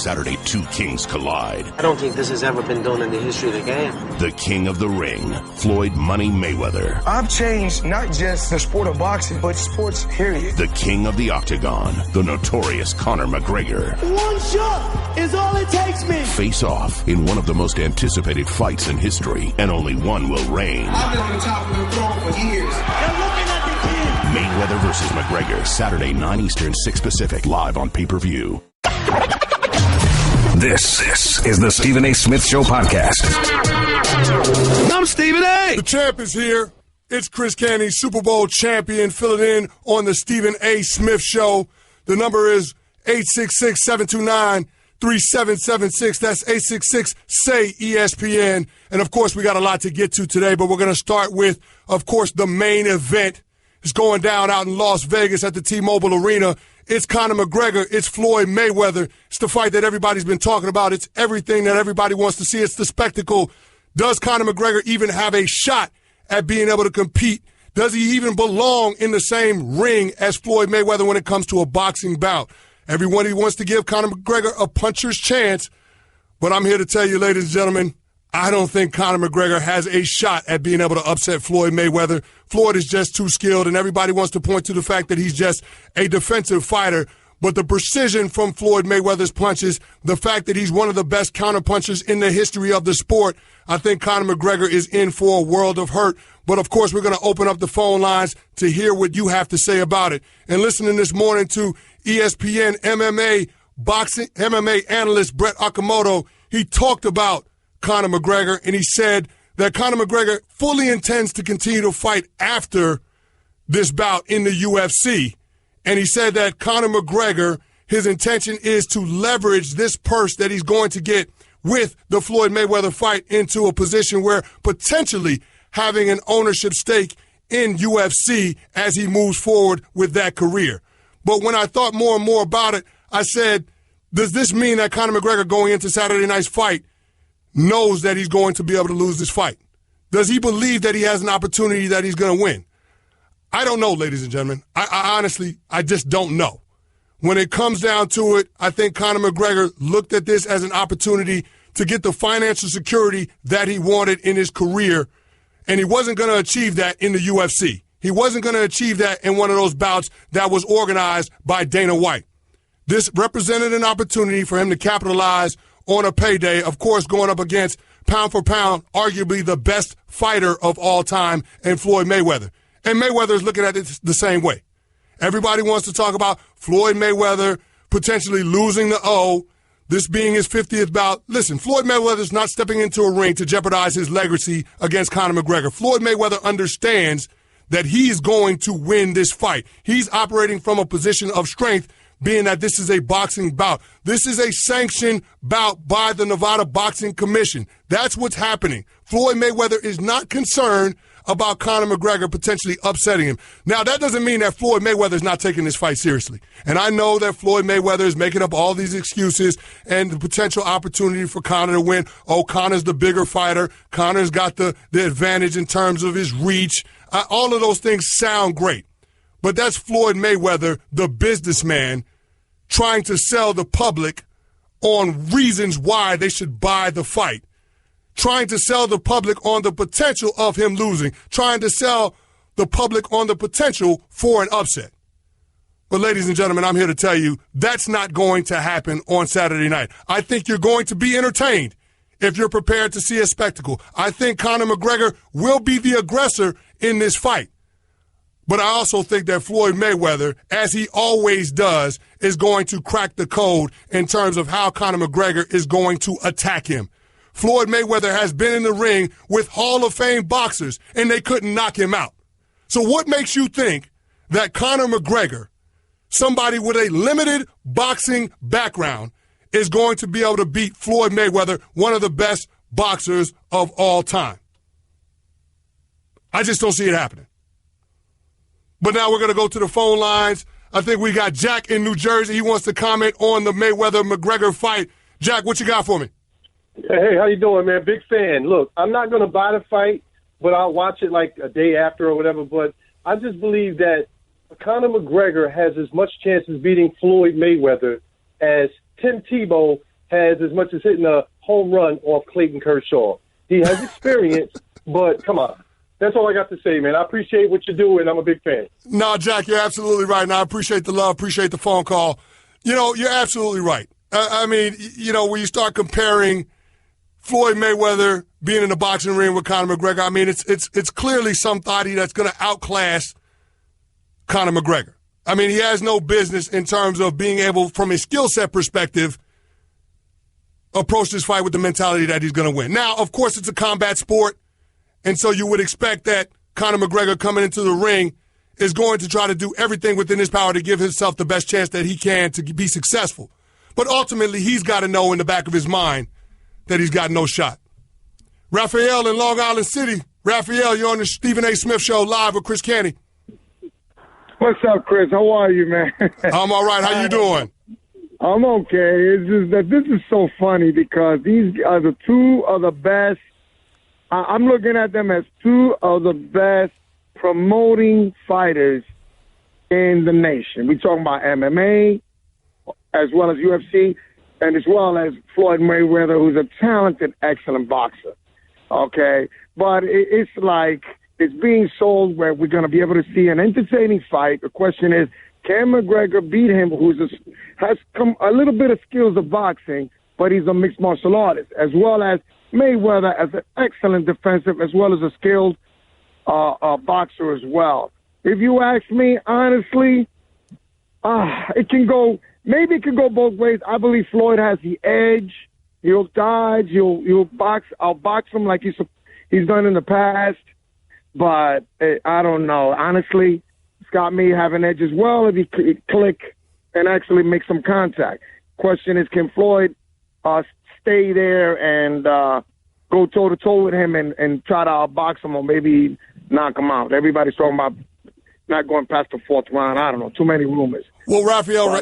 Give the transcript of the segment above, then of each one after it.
Saturday, two kings collide. I don't think this has ever been done in the history of the game. The king of the ring, Floyd Money Mayweather. I've changed not just the sport of boxing, but sports, period. The king of the octagon, the notorious Conor McGregor. One shot is all it takes me. Face off in one of the most anticipated fights in history, and only one will reign. I've been on the top of the throne for years. They're looking at the kid. Mayweather versus McGregor, Saturday, 9 Eastern, 6 Pacific, live on pay-per-view. This is the Stephen A. Smith Show podcast. I'm Stephen A. The champ is here. It's Chris Canty, Super Bowl champion, filling in on the Stephen A. Smith Show. The number is 866-729-3776. That's 866-SAY-ESPN. And, of course, we got a lot to get to today, but we're going to start with, of course, the main event. It's going down out in Las Vegas at the T-Mobile Arena. It's Conor McGregor. It's Floyd Mayweather. It's the fight that everybody's been talking about. It's everything that everybody wants to see. It's the spectacle. Does Conor McGregor even have a shot at being able to compete? Does he even belong in the same ring as Floyd Mayweather when it comes to a boxing bout? Everyone wants to give Conor McGregor a puncher's chance, but I'm here to tell you, ladies and gentlemen, I don't think Conor McGregor has a shot at being able to upset Floyd Mayweather. Floyd is just too skilled, and everybody wants to point to the fact that he's just a defensive fighter. But the precision from Floyd Mayweather's punches, the fact that he's one of the best counterpunchers in the history of the sport, I think Conor McGregor is in for a world of hurt. But, of course, we're going to open up the phone lines to hear what you have to say about it. And listening this morning to ESPN MMA analyst Brett Okamoto, he talked about Conor McGregor, and he said that Conor McGregor fully intends to continue to fight after this bout in the UFC. And he said that Conor McGregor, his intention is to leverage this purse that he's going to get with the Floyd Mayweather fight into a position where potentially having an ownership stake in UFC as he moves forward with that career. But when I thought more and more about it, I said, does this mean that Conor McGregor going into Saturday night's fight knows that he's going to be able to lose this fight? Does he believe that he has an opportunity that he's going to win? I don't know, ladies and gentlemen. I honestly just don't know. When it comes down to it, I think Conor McGregor looked at this as an opportunity to get the financial security that he wanted in his career, and he wasn't going to achieve that in the UFC. He wasn't going to achieve that in one of those bouts that was organized by Dana White. This represented an opportunity for him to capitalize on a payday, of course, going up against, pound for pound, arguably the best fighter of all time in Floyd Mayweather. And Mayweather is looking at it the same way. Everybody wants to talk about Floyd Mayweather potentially losing the O, this being his 50th bout. Listen, Floyd Mayweather is not stepping into a ring to jeopardize his legacy against Conor McGregor. Floyd Mayweather understands that he's going to win this fight. He's operating from a position of strength, being that this is a boxing bout. This is a sanctioned bout by the Nevada Boxing Commission. That's what's happening. Floyd Mayweather is not concerned about Conor McGregor potentially upsetting him. Now, that doesn't mean that Floyd Mayweather is not taking this fight seriously. And I know that Floyd Mayweather is making up all these excuses and the potential opportunity for Conor to win. Oh, Conor's the bigger fighter. Conor's got the advantage in terms of his reach. All of those things sound great. But that's Floyd Mayweather, the businessman, trying to sell the public on reasons why they should buy the fight. Trying to sell the public on the potential of him losing. Trying to sell the public on the potential for an upset. But ladies and gentlemen, I'm here to tell you that's not going to happen on Saturday night. I think you're going to be entertained if you're prepared to see a spectacle. I think Conor McGregor will be the aggressor in this fight. But I also think that Floyd Mayweather, as he always does, is going to crack the code in terms of how Conor McGregor is going to attack him. Floyd Mayweather has been in the ring with Hall of Fame boxers, and they couldn't knock him out. So what makes you think that Conor McGregor, somebody with a limited boxing background, is going to be able to beat Floyd Mayweather, one of the best boxers of all time? I just don't see it happening. But now we're going to go to the phone lines. I think we got Jack in New Jersey. He wants to comment on the Mayweather-McGregor fight. Jack, what you got for me? Hey, how you doing, man? Big fan. Look, I'm not going to buy the fight, but I'll watch it like a day after or whatever. But I just believe that Conor McGregor has as much chance of beating Floyd Mayweather as Tim Tebow has as much as hitting a home run off Clayton Kershaw. He has experience, but come on. That's all I got to say, man. I appreciate what you do, and I'm a big fan. No, Jack, you're absolutely right. And I appreciate the love, appreciate the phone call. You're absolutely right. When you start comparing Floyd Mayweather being in the boxing ring with Conor McGregor, it's clearly somebody that's going to outclass Conor McGregor. He has no business in terms of being able, from a skill set perspective, approach this fight with the mentality that he's going to win. Now, of course, it's a combat sport, and so you would expect that Conor McGregor coming into the ring is going to try to do everything within his power to give himself the best chance that he can to be successful. But ultimately, he's got to know in the back of his mind that he's got no shot. Raphael in Long Island City. Raphael, you're on the Stephen A. Smith Show live with Chris Canty. What's up, Chris? How are you, man? I'm all right. How you doing? I'm okay. It's just that this is so funny because these are the two of the best. I'm looking at them as two of the best promoting fighters in the nation. We're talking about MMA as well as UFC and as well as Floyd Mayweather, who's a talented, excellent boxer. Okay? But it's like it's being sold where we're going to be able to see an entertaining fight. The question is, can McGregor beat him, has come a little bit of skills of boxing, but he's a mixed martial artist, as well as Mayweather as an excellent defensive, as well as a skilled boxer as well. If you ask me, honestly, it can go both ways. I believe Floyd has the edge. He'll dodge. He'll box. I'll box him like he's done in the past. But I don't know. Honestly, Scott may have an edge as well if he click and actually make some contact. Question is, can Floyd stay there and go toe-to-toe with him and try to outbox him or maybe knock him out? Everybody's talking about not going past the fourth round. I don't know. Too many rumors. Well, Raphael,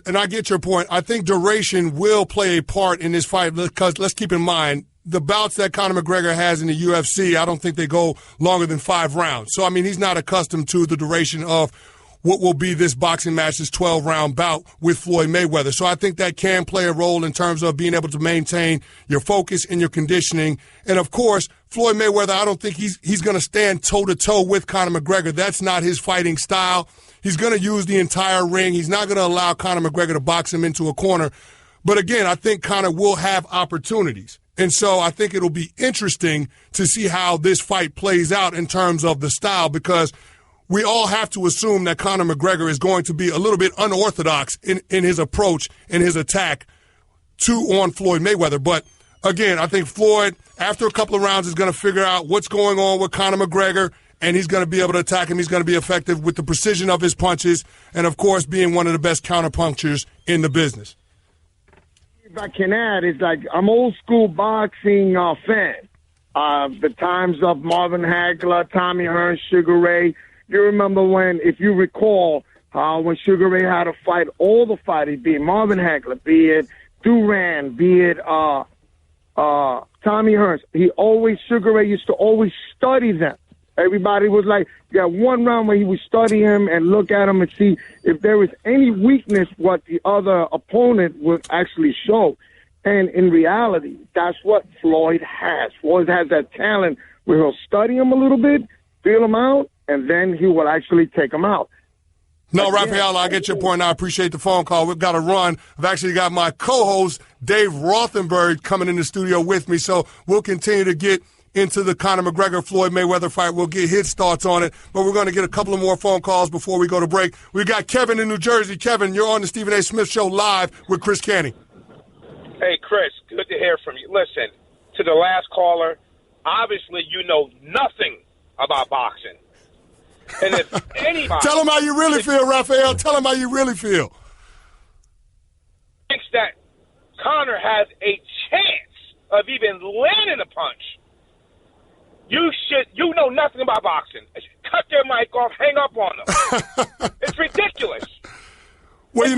and I get your point. I think duration will play a part in this fight because let's keep in mind, the bouts that Conor McGregor has in the UFC, I don't think they go longer than 5 rounds. So, he's not accustomed to the duration of what will be this boxing match, this 12-round bout with Floyd Mayweather. So I think that can play a role in terms of being able to maintain your focus and your conditioning. And, of course, Floyd Mayweather, I don't think he's going to stand toe-to-toe with Conor McGregor. That's not his fighting style. He's going to use the entire ring. He's not going to allow Conor McGregor to box him into a corner. But, again, I think Conor will have opportunities. And so I think it'll be interesting to see how this fight plays out in terms of the style because we all have to assume that Conor McGregor is going to be a little bit unorthodox in his approach and his attack on Floyd Mayweather. But, again, I think Floyd, after a couple of rounds, is going to figure out what's going on with Conor McGregor, and he's going to be able to attack him. He's going to be effective with the precision of his punches and, of course, being one of the best counterpunchers in the business. If I can add, it's like I'm old school boxing fan. The times of Marvin Hagler, Tommy Hearns, Sugar Ray. You remember when, if you recall, when Sugar Ray had to fight all the fighters, be it Marvin Hagler, be it Duran, be it Tommy Hearns. Sugar Ray used to always study them. Everybody was like, you got one round where he would study him and look at him and see if there was any weakness, what the other opponent would actually show. And in reality, that's what Floyd has. Floyd has that talent where he'll study him a little bit, feel him out, and then he will actually take him out. No, Raphael, I get your point. I appreciate the phone call. We've got to run. I've actually got my co-host, Dave Rothenberg, coming in the studio with me, so we'll continue to get into the Conor McGregor-Floyd Mayweather fight. We'll get his thoughts on it, but we're going to get a couple of more phone calls before we go to break. We've got Kevin in New Jersey. Kevin, you're on the Stephen A. Smith Show live with Chris Canty. Hey, Chris, good to hear from you. Listen, to the last caller, obviously you know nothing about boxing. And if anybody... Tell him how you really feel, Raphael. Tell him how you really feel. Thinks that Conor has a chance of even landing a punch, you know nothing about boxing. Cut their mic off, hang up on them. It's ridiculous. Well,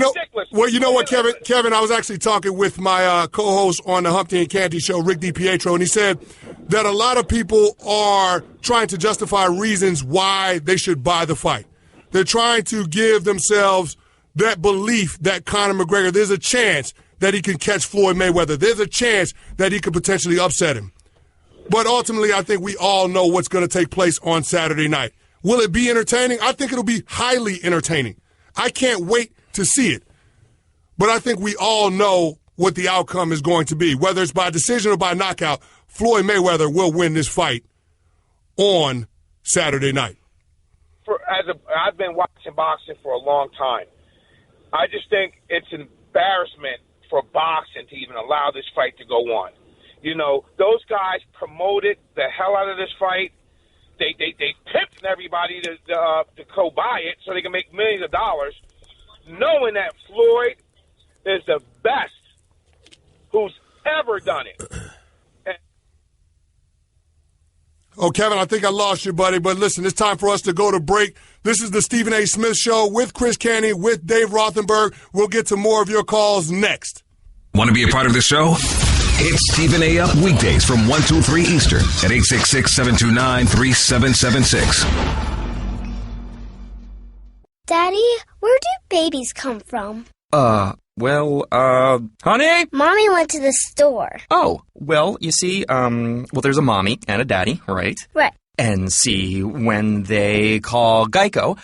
you know what, Kevin, I was actually talking with my co-host on the Humpty and Canty show, Rick DiPietro, and he said that a lot of people are trying to justify reasons why they should buy the fight. They're trying to give themselves that belief that Conor McGregor, there's a chance that he can catch Floyd Mayweather. There's a chance that he could potentially upset him. But ultimately, I think we all know what's going to take place on Saturday night. Will it be entertaining? I think it'll be highly entertaining. I can't wait to see it. But I think we all know what the outcome is going to be. Whether it's by decision or by knockout, Floyd Mayweather will win this fight on Saturday night. I've been watching boxing for a long time. I just think it's an embarrassment for boxing to even allow this fight to go on. You know, those guys promoted the hell out of this fight. They pimped everybody to go buy it so they can make millions of dollars, knowing that Floyd is the best who's ever done it. Oh, Kevin, I think I lost you, buddy. But listen, it's time for us to go to break. This is the Stephen A. Smith Show with Chris Canty, with Dave Rothenberg. We'll get to more of your calls next. Want to be a part of the show? Hit Stephen A. up weekdays from 1 to 3 Eastern at 866-729-3776. Daddy, where do babies come from? Honey? Mommy went to the store. Oh, well, you see, there's a mommy and a daddy, right? Right. And see, when they call Geico,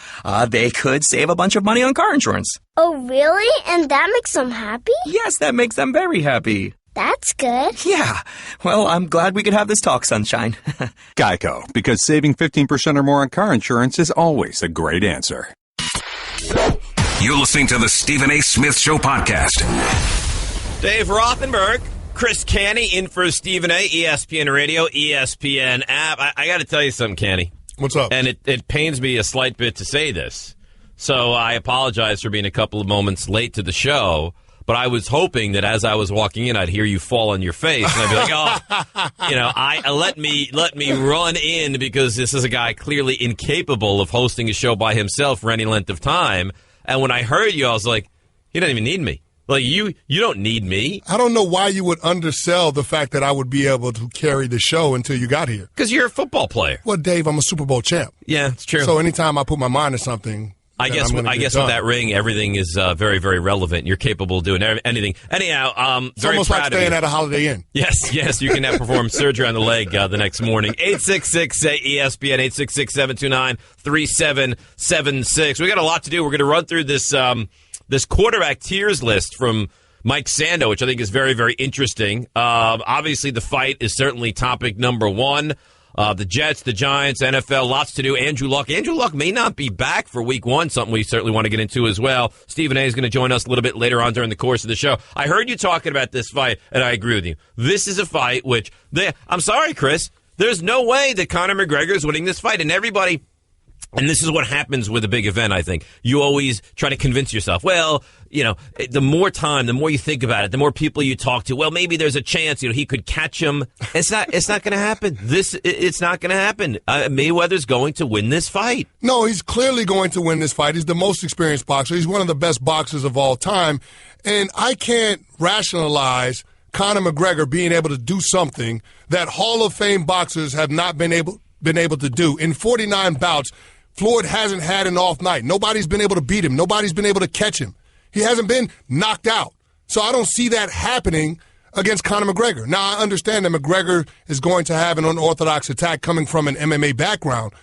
they could save a bunch of money on car insurance. Oh, really? And that makes them happy? Yes, that makes them very happy. That's good. Yeah. Well, I'm glad we could have this talk, sunshine. Geico, because saving 15% or more on car insurance is always a great answer. You're listening to the Stephen A. Smith Show podcast. Dave Rothenberg, Chris Canty in for Stephen A. ESPN Radio, ESPN app. I got to tell you something, Canty. What's up? And it pains me a slight bit to say this. So I apologize for being a couple of moments late to the show. But I was hoping that as I was walking in, I'd hear you fall on your face, and I'd be like, let me run in because this is a guy clearly incapable of hosting a show by himself for any length of time. And when I heard you, I was like, he doesn't even need me. Like, you don't need me. I don't know why you would undersell the fact that I would be able to carry the show until you got here. Because you're a football player. Well, Dave, I'm a Super Bowl champ. Yeah, it's true. So anytime I put my mind to something, I guess with that ring, everything is very, very relevant. You're capable of doing anything. Anyhow, it's almost like staying at a Holiday Inn. Yes, you can have perform surgery on the leg the next morning. 866-ESPN, 866-729-3776. We got a lot to do. We're going to run through this quarterback tiers list from Mike Sando, which I think is very, very interesting. Obviously, the fight is certainly topic number one. The Jets, the Giants, NFL, lots to do. Andrew Luck may not be back for week one, something we certainly want to get into as well. Stephen A. is going to join us a little bit later on during the course of the show. I heard you talking about this fight, and I agree with you. This is a fight which, I'm sorry, Chris, there's no way that Conor McGregor is winning this fight, and everybody... And this is what happens with a big event, I think. You always try to convince yourself, well, the more time, the more you think about it, the more people you talk to, well, maybe there's a chance, he could catch him. It's not going to happen. It's not going to happen. Mayweather's going to win this fight. No, he's clearly going to win this fight. He's the most experienced boxer. He's one of the best boxers of all time. And I can't rationalize Conor McGregor being able to do something that Hall of Fame boxers have not been able to do. In 49 bouts, Floyd hasn't had an off night. Nobody's been able to beat him. Nobody's been able to catch him. He hasn't been knocked out. So I don't see that happening against Conor McGregor. Now, I understand that McGregor is going to have an unorthodox attack coming from an MMA background.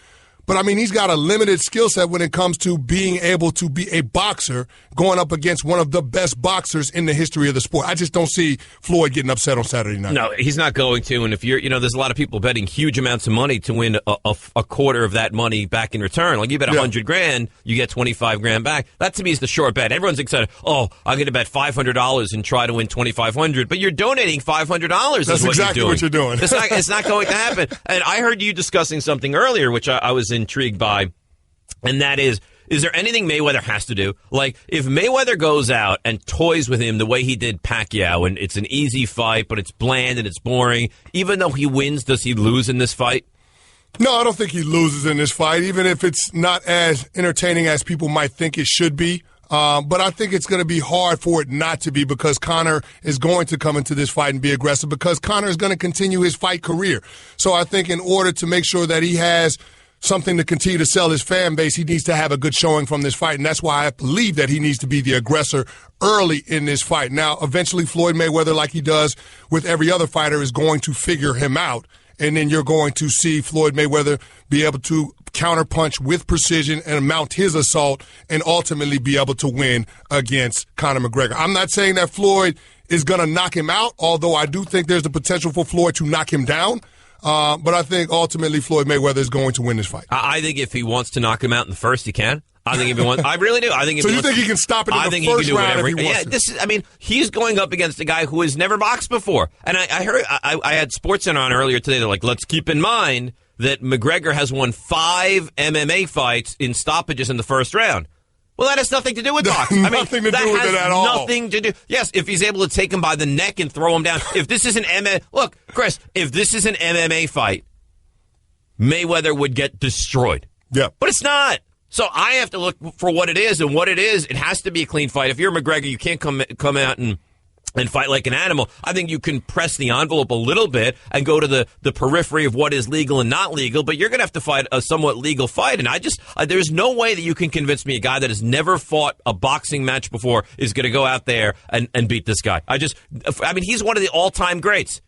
But, I mean, he's got a limited skill set when it comes to being able to be a boxer going up against one of the best boxers in the history of the sport. I just don't see Floyd getting upset on Saturday night. No, he's not going to. And if you're, there's a lot of people betting huge amounts of money to win a quarter of that money back in return. Like you bet $100,000, you get $25,000 back. That to me is the short bet. Everyone's excited. Oh, I'm going to bet $500 and try to win $2,500. But you're donating $500. That's exactly what you're doing. It's not going to happen. And I heard you discussing something earlier, which I was intrigued by, and that is there anything Mayweather has to do? Like, if Mayweather goes out and toys with him the way he did Pacquiao, and it's an easy fight, but it's bland and it's boring, even though he wins, does he lose in this fight? No, I don't think he loses in this fight, even if it's not as entertaining as people might think it should be. But I think it's going to be hard for it not to be, because Conor is going to come into this fight and be aggressive, because Conor is going to continue his fight career. So I think in order to make sure that he has something to continue to sell his fan base, he needs to have a good showing from this fight, and that's why I believe that he needs to be the aggressor early in this fight. Now, eventually, Floyd Mayweather, like he does with every other fighter, is going to figure him out, and then you're going to see Floyd Mayweather be able to counterpunch with precision and mount his assault and ultimately be able to win against Conor McGregor. I'm not saying that Floyd is going to knock him out, although I do think there's the potential for Floyd to knock him down. But I think ultimately Floyd Mayweather is going to win this fight. I think if he wants to knock him out in the first, he can. I think if he wants, I really do. I think if so. he You think he can stop it in the first round if he wants to? This is. I mean, he's going up against a guy who has never boxed before. And I heard I had SportsCenter on earlier today. They're like, let's keep in mind that McGregor has won 5 MMA fights in stoppages in the first round. Well, that has nothing to do with boxing. Nothing to do with it at all. Nothing to do. Yes, if he's able to take him by the neck and throw him down. If this is an MMA, look, Chris, if this is an MMA fight, Mayweather would get destroyed. Yeah, but it's not. So I have to look for what it is, and what it is, it has to be a clean fight. If you're McGregor, you can't come out and fight like an animal. I think you can press the envelope a little bit and go to the periphery of what is legal and not legal, but you're going to have to fight a somewhat legal fight. And there's no way that you can convince me a guy that has never fought a boxing match before is going to go out there and beat this guy. He's one of the all-time greats.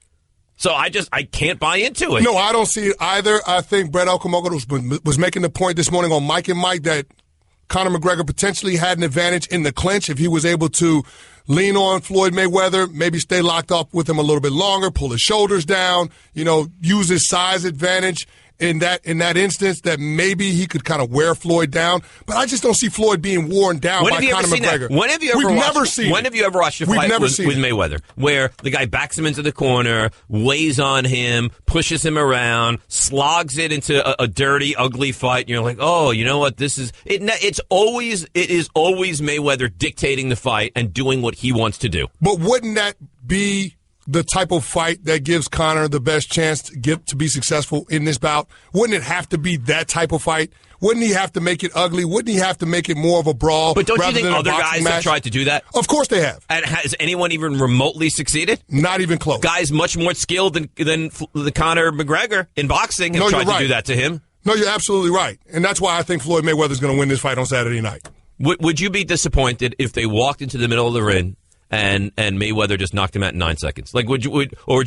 So I can't buy into it. No, I don't see it either. I think Brett Okamoto was making the point this morning on Mike and Mike that Conor McGregor potentially had an advantage in the clinch if he was able to lean on Floyd Mayweather, maybe stay locked up with him a little bit longer, pull his shoulders down, use his size advantage in that instance, that maybe he could kind of wear Floyd down. But I just don't see Floyd being worn down by Conor McGregor. When have you ever watched a fight with Mayweather where the guy backs him into the corner, weighs on him, pushes him around, slogs it into a dirty, ugly fight, and you're like, oh, you know what, this is it. It is always Mayweather dictating the fight and doing what he wants to do. But wouldn't that be the type of fight that gives Conor the best chance to be successful in this bout? Wouldn't it have to be that type of fight? Wouldn't he have to make it ugly? Wouldn't he have to make it more of a brawl? But don't you think other guys have tried to do that? Of course they have. And has anyone even remotely succeeded? Not even close. Guys much more skilled than the Conor McGregor in boxing have tried to do that to him. No, you're absolutely right. And that's why I think Floyd Mayweather's going to win this fight on Saturday night. Would you be disappointed if they walked into the middle of the ring and Mayweather just knocked him out in 9 seconds? Like, would you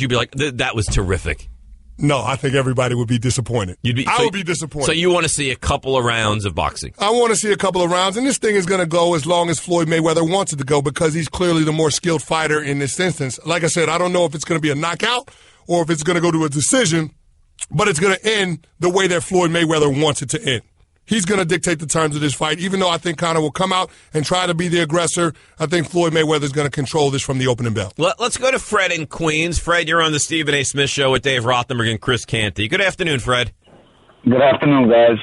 be like, that was terrific? No, I think everybody would be disappointed. I would be disappointed. So you want to see a couple of rounds of boxing? I want to see a couple of rounds, and this thing is going to go as long as Floyd Mayweather wants it to go because he's clearly the more skilled fighter in this instance. Like I said, I don't know if it's going to be a knockout or if it's going to go to a decision, but it's going to end the way that Floyd Mayweather wants it to end. He's going to dictate the terms of this fight. Even though I think Conor will come out and try to be the aggressor, I think Floyd Mayweather is going to control this from the opening bell. Let's go to Fred in Queens. Fred, you're on the Stephen A. Smith Show with Dave Rothenberg and Chris Canty. Good afternoon, Fred. Good afternoon, guys.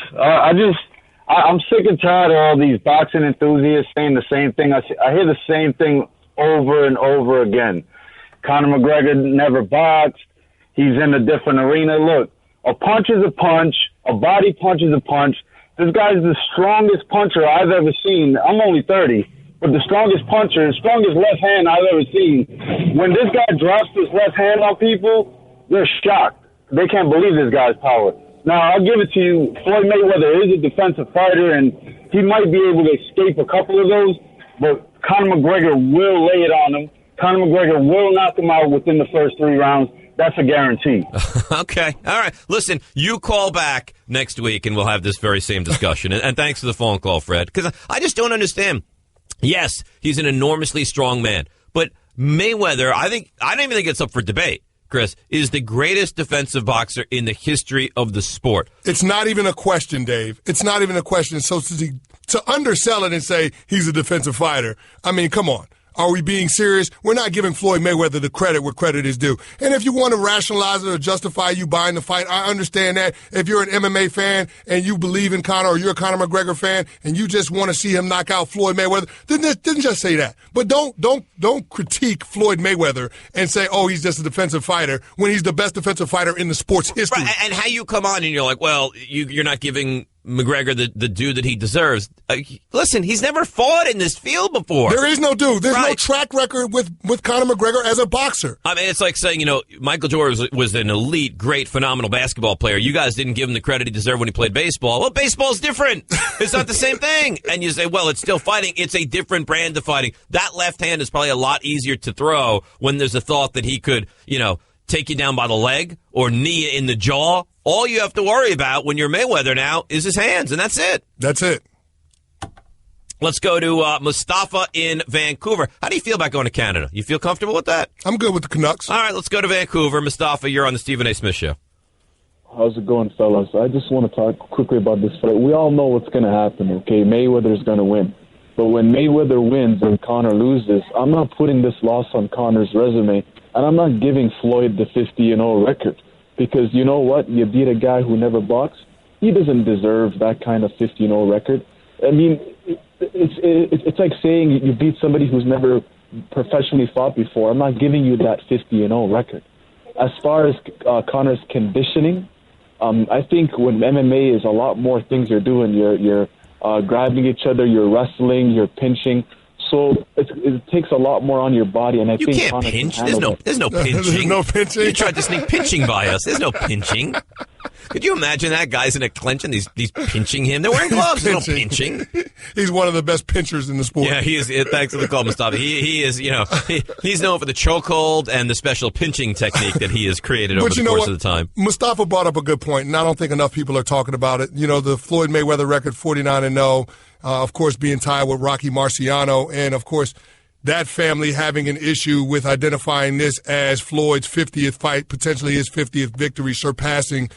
I'm sick and tired of all these boxing enthusiasts saying the same thing. I hear the same thing over and over again. Conor McGregor never boxed. He's in a different arena. Look, a punch is a punch. A body punch is a punch. This guy's the strongest puncher I've ever seen. I'm only 30, but the strongest puncher, the strongest left hand I've ever seen. When this guy drops his left hand on people, they're shocked. They can't believe this guy's power. Now, I'll give it to you. Floyd Mayweather is a defensive fighter, and he might be able to escape a couple of those, but Conor McGregor will lay it on him. Conor McGregor will knock him out within the first 3 rounds. That's a guarantee. Okay. All right. Listen, you call back next week and we'll have this very same discussion. and thanks for the phone call, Fred, because I just don't understand. Yes, he's an enormously strong man, but Mayweather, I don't even think it's up for debate, Chris, is the greatest defensive boxer in the history of the sport. It's not even a question, Dave. It's not even a question. So to undersell it and say he's a defensive fighter, I mean, come on. Are we being serious? We're not giving Floyd Mayweather the credit where credit is due. And if you want to rationalize it or justify you buying the fight, I understand that. If you're an MMA fan and you believe in Conor, or you're a Conor McGregor fan and you just want to see him knock out Floyd Mayweather, then just say that. But don't critique Floyd Mayweather and say, oh, he's just a defensive fighter when he's the best defensive fighter in the sport's history. Right, and how you come on and you're like, well, you're not giving McGregor the dude that he deserves. Listen, he's never fought in this field before. There is no dude. There's no track record with Conor McGregor as a boxer. I mean, it's like saying, Michael Jordan was an elite, great, phenomenal basketball player. You guys didn't give him the credit he deserved when he played baseball. Well, baseball's different. It's not the same thing. And you say, well, it's still fighting. It's a different brand of fighting. That left hand is probably a lot easier to throw when there's a thought that he could, take you down by the leg or knee you in the jaw. All you have to worry about when you're Mayweather now is his hands, and that's it. That's it. Let's go to Mustafa in Vancouver. How do you feel about going to Canada? You feel comfortable with that? I'm good with the Canucks. All right, let's go to Vancouver. Mustafa, you're on the Stephen A. Smith Show. How's it going, fellas? I just want to talk quickly about this fight. We all know what's going to happen, okay? Mayweather's going to win. But when Mayweather wins and Conor loses, I'm not putting this loss on Conor's resume, and I'm not giving Floyd the 50-0 record. Because you know what? You beat a guy who never boxed. He doesn't deserve that kind of 50-0 record. I mean, it's like saying you beat somebody who's never professionally fought before. I'm not giving you that 50-0 record. As far as Conor's conditioning, I think when MMA is a lot more things you're doing. You're grabbing each other, you're wrestling, you're pinching. So it takes a lot more on your body, and I think can't Conor pinch. can There's no handle pinching. There's no pinching. You tried to sneak pinching by us. There's no pinching. Could you imagine that guy's in a clench and he's pinching him? They're wearing gloves. There's no pinching. He's one of the best pinchers in the sport. Yeah, he is. Thanks for the call, Mustafa. He is. He's known for the chokehold and the special pinching technique that he has created over the course of the time. Mustafa brought up a good point, and I don't think enough people are talking about it. The Floyd Mayweather record, 49-0. Of course, being tied with Rocky Marciano, and of course, that family having an issue with identifying this as Floyd's 50th fight, potentially his 50th victory, surpassing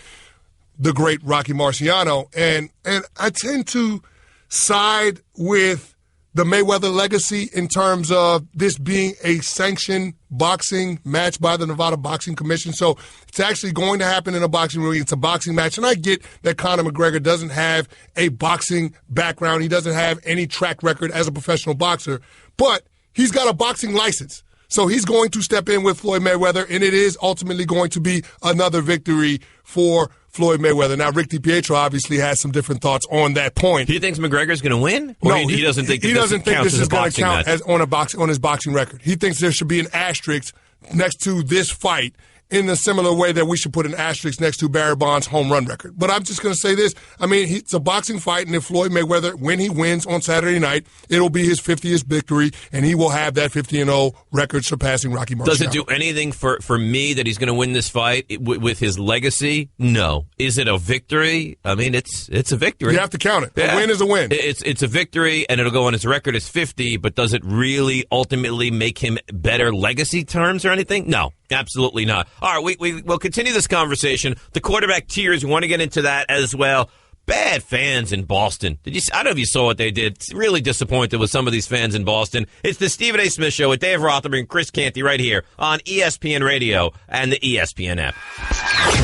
the great Rocky Marciano. And I tend to side with the Mayweather legacy in terms of this being a sanctioned boxing match by the Nevada Boxing Commission. So it's actually going to happen in a boxing ring. It's a boxing match. And I get that Conor McGregor doesn't have a boxing background. He doesn't have any track record as a professional boxer. But he's got a boxing license. So he's going to step in with Floyd Mayweather, and it is ultimately going to be another victory for Floyd Mayweather. Now, Rick DiPietro obviously has some different thoughts on that point. He thinks McGregor's going to win? Or No, he doesn't think he doesn't think this is going to count match? on his boxing record. He thinks there should be an asterisk next to this fight in a similar way that we should put an asterisk next to Barry Bonds' home run record. But I'm just going to say this. I mean, it's a boxing fight, and if Floyd Mayweather, when he wins on Saturday night, it'll be his 50th victory, and he will have that 50-0 record surpassing Rocky Marciano. Does it do anything for me that he's going to win this fight with his legacy? No. Is it a victory? I mean, it's a victory. You have to count it. A win is a win. It's a victory, and it'll go on his record as 50, but does it really ultimately make him better legacy terms or anything? No. Absolutely not. All right, we'll continue this conversation. The quarterback tiers, we want to get into that as well. Bad fans in Boston. I don't know if you saw what they did. Really disappointed with some of these fans in Boston. It's the Stephen A. Smith Show with Dave Rothenberg and Chris Canty right here on ESPN Radio and the ESPN app.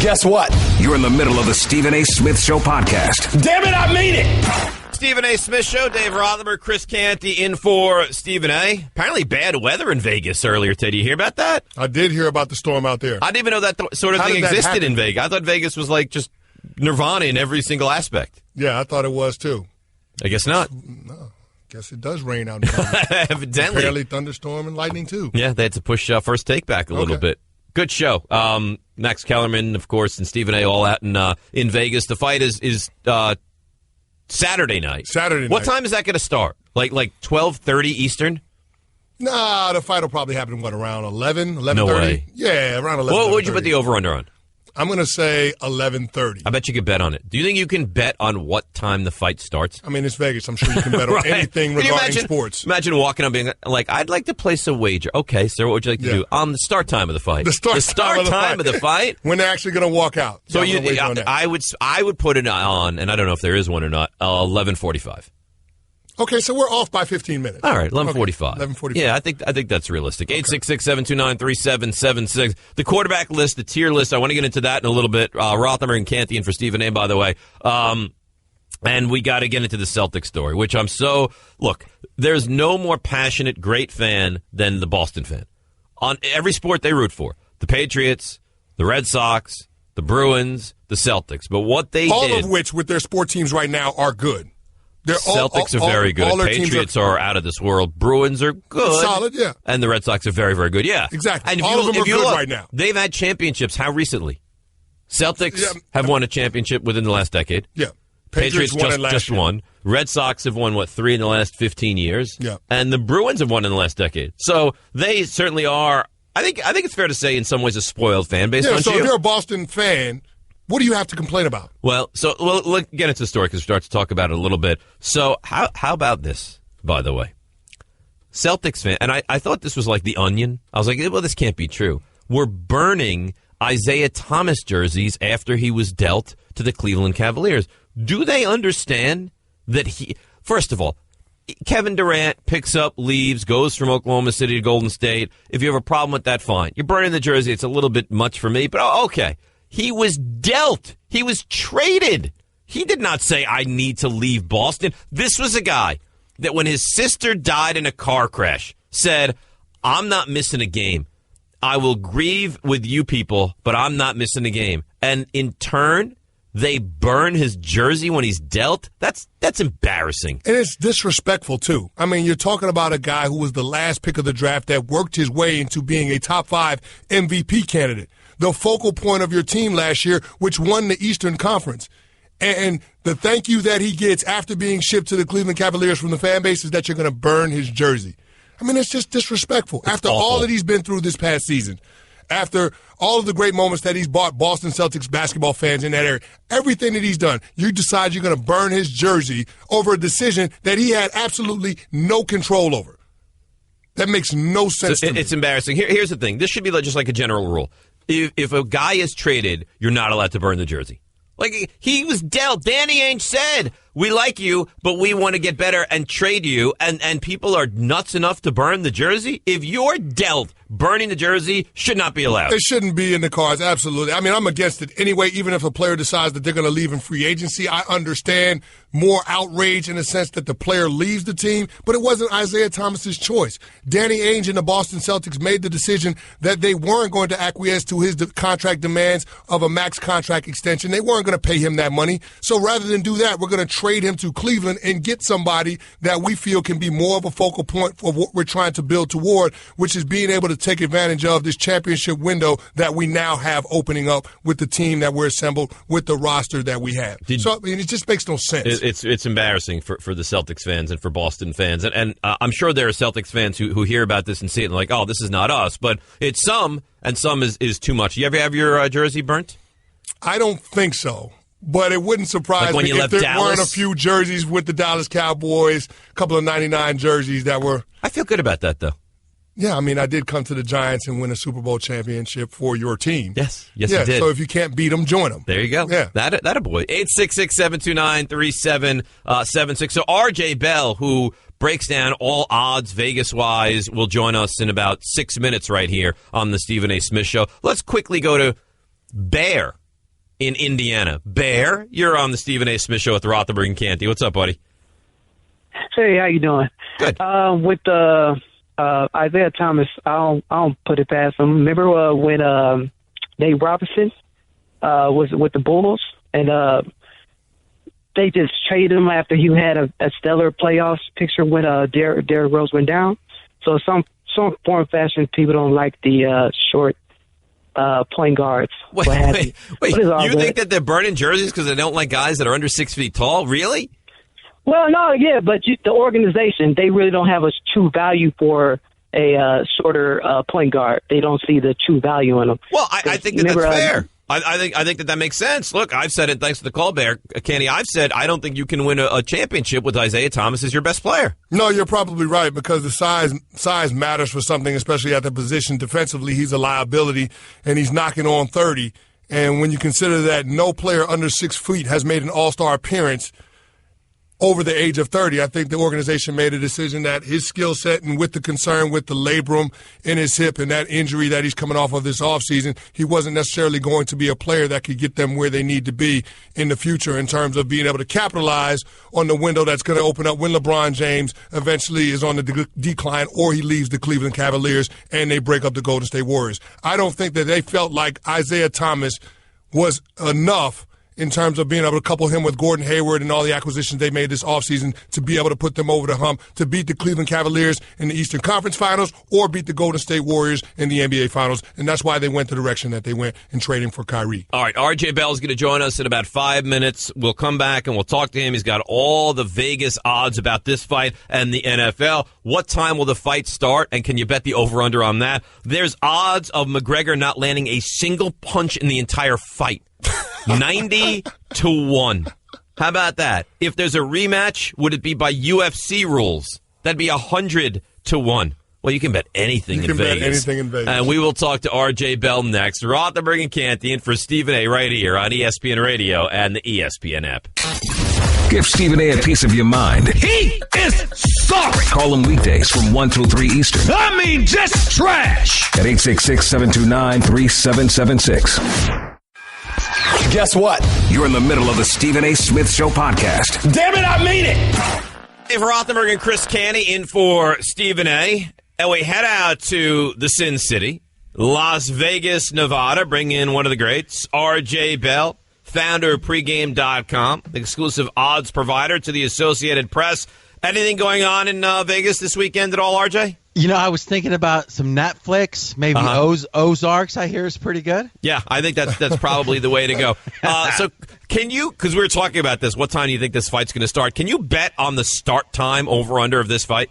Guess what? You're in the middle of the Stephen A. Smith Show podcast. Damn it, I mean it! Stephen A. Smith Show, Dave Rothenberg, Chris Canty in for Stephen A. Apparently bad weather in Vegas earlier today. Did you hear about that? I did hear about the storm out there. I didn't even know that sort of thing existed in Vegas. I thought Vegas was like just nirvana in every single aspect. Yeah, I thought it was too. I guess not. No, guess it does rain out in Vegas. Evidently. Apparently thunderstorm and lightning too. Yeah, they had to push First Take back a little bit. Good show. Max Kellerman, of course, and Stephen A. all out in Vegas. The fight is Saturday night. What time is that going to start? Like 12:30 Eastern? Nah, the fight will probably happen, around 11, 11:30? No way. Yeah, around 11. What would you put the over-under on? I'm going to say 11:30. I bet you could bet on it. Do you think you can bet on what time the fight starts? I mean, it's Vegas. I'm sure you can bet on anything regarding sports. Imagine walking up being like, I'd like to place a wager. Okay, sir, what would you like to do? The start time of the fight. The start time of the fight? When they're actually going to walk out. So I would put it on, and I don't know if there is one or not, 11:45. Okay, so we're off by 15 minutes. All right, 11:45. 11:45. Yeah, I think that's realistic. 866-729-3776. The quarterback list, the tier list. I want to get into that in a little bit. Rothenberg and Canty in for Stephen A. By the way, and we got to get into the Celtics story, which look. There's no more passionate, great fan than the Boston fan. On every sport they root for, the Patriots, the Red Sox, the Bruins, the Celtics. But what they all did, of which with their sport teams right now are good. Celtics are very good. Patriots are out of this world. Bruins are good. Solid, yeah. And the Red Sox are very, very good, yeah. Exactly. And all of them are good look, right now. They've had championships. How recently? Celtics have won a championship within the last decade. Yeah. Patriots won just won. Red Sox have won, 3 in the last 15 years? Yeah. And the Bruins have won in the last decade. So they certainly are, I think it's fair to say, in some ways, a spoiled fan base. Yeah, so if you're a Boston fan, what do you have to complain about? Well, let's get into the story because we start to talk about it a little bit. So how about this, by the way? Celtics fan, and I thought this was like The Onion. I was like, well, this can't be true. We're burning Isaiah Thomas jerseys after he was dealt to the Cleveland Cavaliers. Do they understand that first of all, Kevin Durant picks up, leaves, goes from Oklahoma City to Golden State. If you have a problem with that, fine. You're burning the jersey. It's a little bit much for me, but okay. He was dealt. He was traded. He did not say, I need to leave Boston. This was a guy that when his sister died in a car crash said, I'm not missing a game. I will grieve with you people, but I'm not missing a game. And in turn, they burn his jersey when he's dealt? That's embarrassing. And it's disrespectful, too. I mean, you're talking about a guy who was the last pick of the draft that worked his way into being a top 5 MVP candidate. The focal point of your team last year, which won the Eastern Conference. And the thank you that he gets after being shipped to the Cleveland Cavaliers from the fan base is that you're going to burn his jersey. I mean, it's just disrespectful. After all that he's been through this past season, after all of the great moments that he's brought Boston Celtics basketball fans in that area, everything that he's done, you decide you're going to burn his jersey over a decision that he had absolutely no control over. That makes no sense to me. It's embarrassing. Here's the thing. This should be just like a general rule. If a guy is traded, you're not allowed to burn the jersey. Like, he was dealt. Danny Ainge said, we like you, but we want to get better and trade you, and people are nuts enough to burn the jersey? If you're dealt, burning the jersey should not be allowed. It shouldn't be in the cards, absolutely. I mean, I'm against it anyway, even if a player decides that they're going to leave in free agency. I understand more outrage in the sense that the player leaves the team, but it wasn't Isaiah Thomas's choice. Danny Ainge and the Boston Celtics made the decision that they weren't going to acquiesce to his contract demands of a max contract extension. They weren't going to pay him that money. So rather than do that, we're going to trade him to Cleveland and get somebody that we feel can be more of a focal point for what we're trying to build toward, which is being able to take advantage of this championship window that we now have opening up with the team that we're assembled, with the roster that we have. So, I mean, it just makes no sense. It's embarrassing for the Celtics fans and for Boston fans. And I'm sure there are Celtics fans who hear about this and see it and like, oh, this is not us. But it's some, and some is too much. You ever have your jersey burnt? I don't think so. But it wouldn't surprise me if there weren't a few jerseys with the Dallas Cowboys, a couple of 99 jerseys that were... I feel good about that, though. Yeah, I mean, I did come to the Giants and win a Super Bowl championship for your team. Yes, you did. So if you can't beat them, join them. There you go. Yeah. That a boy. 866-729-3776. So RJ Bell, who breaks down all odds Vegas-wise, will join us in about 6 minutes right here on the Stephen A. Smith Show. Let's quickly go to Bear in Indiana. Bear, you're on the Stephen A. Smith Show with Rothenberg and Canty. What's up, buddy? Hey, how you doing? Good. With Isaiah Thomas, I don't put it past him. Remember when Nate Robinson was with the Bulls, and they just traded him after he had a stellar playoffs picture when Derrick Rose went down. So some form fashion, people don't like the short point guards. Wait, you think that they're burning jerseys because they don't like guys that are under 6 feet tall? Really? Well, no, yeah, but the organization, they really don't have a true value for a shorter point guard. They don't see the true value in them. Well, I think that's fair. I think that makes sense. Look, I've said it. Thanks for the call, Bear. Kenny, I've said I don't think you can win a championship with Isaiah Thomas as your best player. No, you're probably right because the size matters for something, especially at the position. Defensively, he's a liability, and he's knocking on 30. And when you consider that no player under 6 feet has made an all-star appearance over the age of 30, I think the organization made a decision that his skill set, and with the concern with the labrum in his hip and that injury that he's coming off of this offseason, he wasn't necessarily going to be a player that could get them where they need to be in the future in terms of being able to capitalize on the window that's going to open up when LeBron James eventually is on the decline or he leaves the Cleveland Cavaliers and they break up the Golden State Warriors. I don't think that they felt like Isaiah Thomas was enough in terms of being able to couple him with Gordon Hayward and all the acquisitions they made this offseason to be able to put them over the hump, to beat the Cleveland Cavaliers in the Eastern Conference Finals or beat the Golden State Warriors in the NBA Finals. And that's why they went the direction that they went in trading for Kyrie. All right, R.J. Bell is going to join us in about 5 minutes. We'll come back and we'll talk to him. He's got all the Vegas odds about this fight and the NFL. What time will the fight start, and can you bet the over-under on that? There's odds of McGregor not landing a single punch in the entire fight. 90-1. How about that? If there's a rematch, would it be by UFC rules? That'd be 100-1. Well, you can bet anything in Vegas. You can bet anything in Vegas. And we will talk to R.J. Bell next. Rothenberg and Canty in for Stephen A. right here on ESPN Radio and the ESPN app. Give Stephen A. piece of your mind. He is sorry. Call him weekdays from 1 till 3 Eastern. I mean, just trash. At 866-729-3776. Guess what? You're in the middle of the Stephen A. Smith Show podcast. Damn it, I mean it. Dave Rothenberg and Chris Canty in for Stephen A. And we head out to the Sin City, Las Vegas, Nevada. Bring in one of the greats, R.J. Bell, founder of pregame.com, the exclusive odds provider to the Associated Press. Anything going on in Vegas this weekend at all, R.J.? You know, I was thinking about some Netflix, maybe Ozarks, I hear is pretty good. Yeah, I think that's probably the way to go. So can you, because we were talking about this, what time do you think this fight's going to start? Can you bet on the start time over-under of this fight?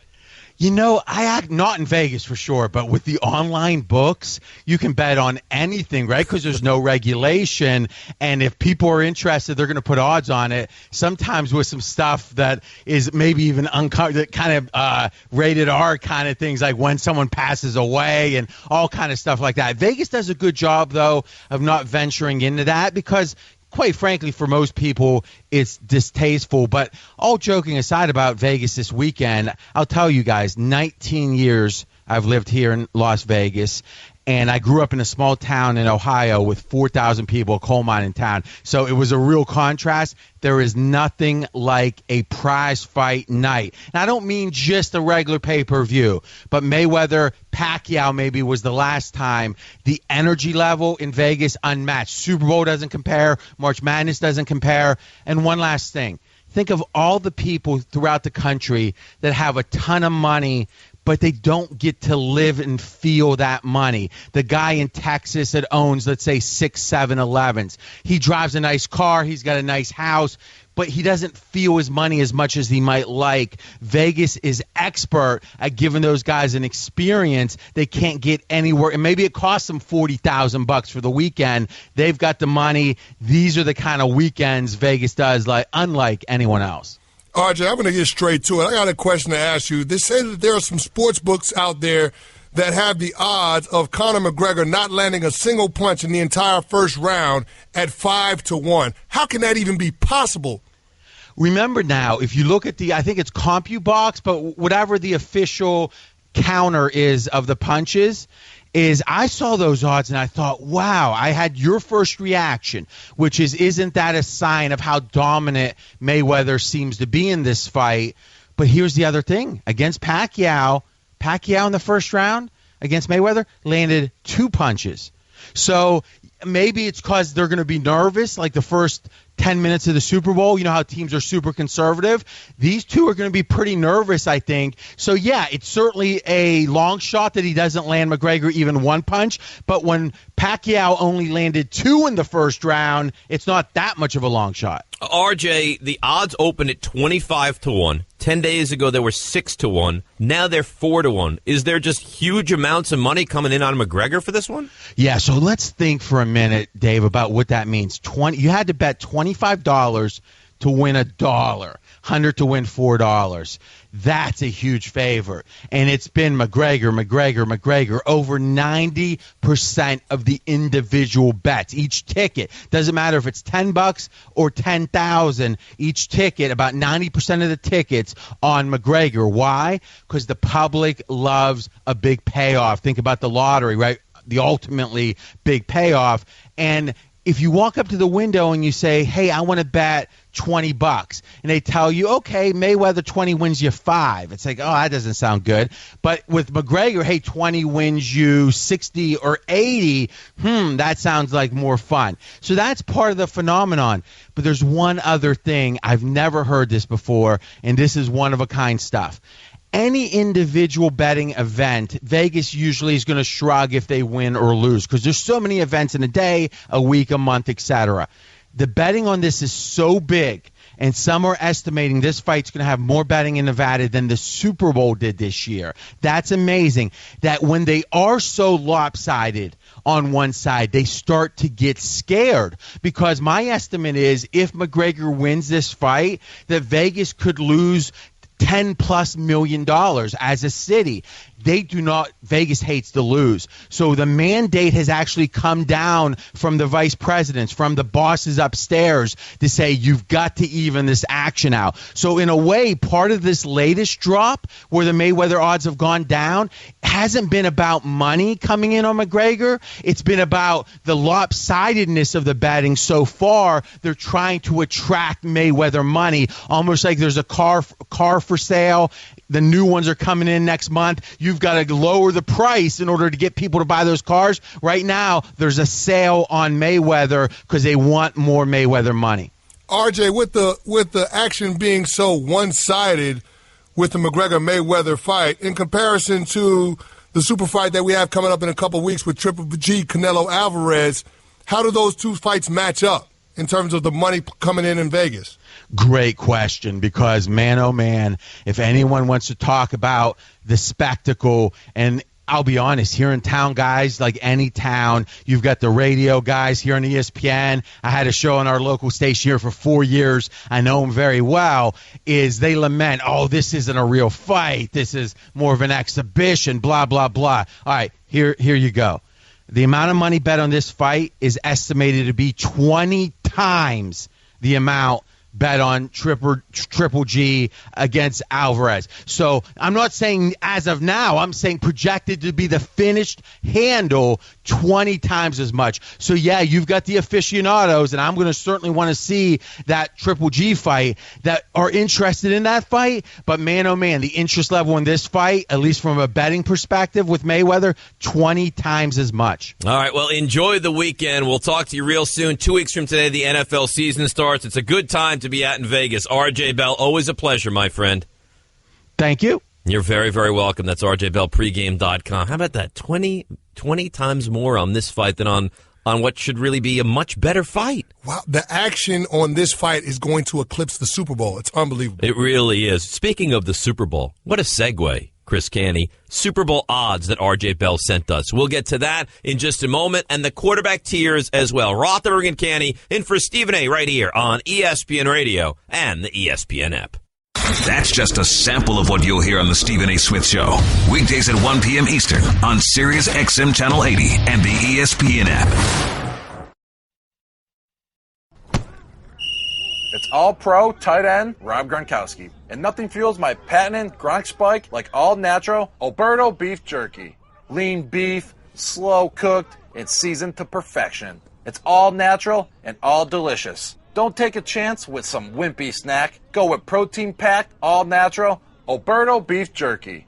You know, not in Vegas for sure, but with the online books, you can bet on anything, right? Because there's no regulation. And if people are interested, they're going to put odds on it. Sometimes with some stuff that is maybe even kind of rated R kind of things, like when someone passes away and all kind of stuff like that. Vegas does a good job, though, of not venturing into that because, quite frankly, for most people, it's distasteful. But all joking aside about Vegas this weekend, I'll tell you guys, 19 years I've lived here in Las Vegas, and I grew up in a small town in Ohio with 4,000 people, a coal mine in town. So it was a real contrast. There is nothing like a prize fight night. And I don't mean just a regular pay-per-view, but Mayweather-Pacquiao maybe was the last time. The energy level in Vegas, unmatched. Super Bowl doesn't compare. March Madness doesn't compare. And one last thing. Think of all the people throughout the country that have a ton of money, but they don't get to live and feel that money. The guy in Texas that owns, let's say, 6, 7-Elevens. He drives a nice car. He's got a nice house, but he doesn't feel his money as much as he might like. Vegas is expert at giving those guys an experience they can't get anywhere. And maybe it costs them $40,000 for the weekend. They've got the money. These are the kind of weekends Vegas does, like unlike anyone else. RJ, I'm going to get straight to it. I got a question to ask you. They say that there are some sports books out there that have the odds of Conor McGregor not landing a single punch in the entire first round at 5-1. How can that even be possible? Remember now, if you look at I think it's CompuBox, but whatever the official counter is of the punches, I saw those odds and I thought, wow, I had your first reaction, which is, isn't that a sign of how dominant Mayweather seems to be in this fight? But here's the other thing. Against Pacquiao in the first round against Mayweather landed 2 punches. So maybe it's because they're going to be nervous, like the first 10 minutes of the Super Bowl. You know how teams are super conservative. These two are going to be pretty nervous, I think. So, yeah, it's certainly a long shot that he doesn't land McGregor even 1 punch. But when Pacquiao only landed 2 in the first round, it's not that much of a long shot. RJ, the odds opened at 25-1. 10 days ago, they were 6-1. Now they're 4-1. Is there just huge amounts of money coming in on McGregor for this one? Yeah, so let's think for a minute, Dave, about what that means. You had to bet $25 to win $1, $100 to win $4. That's a huge favor. And it's been McGregor, over 90% of the individual bets. Each ticket, doesn't matter if it's $10 or $10,000, each ticket, about 90% of the tickets on McGregor. Why? Because the public loves a big payoff. Think about the lottery, right? The ultimately big payoff. And if you walk up to the window and you say, hey, I want to bet $20, and they tell you, okay, Mayweather 20 wins you 5. It's like, oh, that doesn't sound good. But with McGregor, hey, 20 wins you 60 or 80. That sounds like more fun. So that's part of the phenomenon. But there's one other thing. I've never heard this before, and this is one-of-a-kind stuff. Any individual betting event, Vegas usually is going to shrug if they win or lose because there's so many events in a day, a week, a month, etc. The betting on this is so big, and some are estimating this fight's going to have more betting in Nevada than the Super Bowl did this year. That's amazing that when they are so lopsided on one side, they start to get scared because my estimate is if McGregor wins this fight, that Vegas could lose $10+ million as a city. They do not. Vegas hates to lose. So the mandate has actually come down from the vice presidents, from the bosses upstairs to say you've got to even this action out. So in a way, part of this latest drop where the Mayweather odds have gone down hasn't been about money coming in on McGregor. It's been about the lopsidedness of the betting so far. They're trying to attract Mayweather money, almost like there's a car for sale. The new ones are coming in next month. You've got to lower the price in order to get people to buy those cars. Right now, there's a sale on Mayweather because they want more Mayweather money. RJ, with the action being so one-sided with the McGregor-Mayweather fight, in comparison to the super fight that we have coming up in a couple of weeks with Triple G, Canelo Alvarez, how do those two fights match up in terms of the money coming in Vegas? Great question, because man, oh man, if anyone wants to talk about the spectacle, and I'll be honest, here in town, guys, like any town, you've got the radio guys here on ESPN. I had a show on our local station here for 4 years. I know them very well. Is they lament, oh, this isn't a real fight. This is more of an exhibition, blah, blah, blah. All right, here you go. The amount of money bet on this fight is estimated to be 20 times the amount bet on Triple G against Alvarez. So I'm not saying as of now, I'm saying projected to be the finished handle 20 times as much. So yeah, you've got the aficionados, and I'm going to certainly want to see that Triple G fight that are interested in that fight. But man, oh man, the interest level in this fight, at least from a betting perspective with Mayweather, 20 times as much. All right, well, enjoy the weekend. We'll talk to you real soon. 2 weeks from today, the NFL season starts. It's a good time to be out in Vegas. RJ Bell, always a pleasure, my friend. Thank you. You're very, very welcome. That's RJ Bell, pregame.com. How about that? 20 times more on this fight than on what should really be a much better fight. Wow, the action on this fight is going to eclipse the Super Bowl. It's unbelievable. It really is. Speaking of the Super Bowl, what a segue, Chris Canty. Super Bowl odds that RJ Bell sent us. We'll get to that in just a moment, and the quarterback tiers as well. Rothenberg and Canty in for Stephen A. right here on ESPN Radio and the ESPN app. That's just a sample of what you'll hear on the Stephen A. Smith Show. Weekdays at 1 p.m. Eastern on Sirius XM Channel 80 and the ESPN app. It's all-pro tight end Rob Gronkowski, and nothing fuels my patented Gronk Spike like all-natural Alberto beef jerky. Lean beef, slow-cooked, and seasoned to perfection. It's all-natural and all-delicious. Don't take a chance with some wimpy snack. Go with protein-packed, all-natural Alberto beef jerky.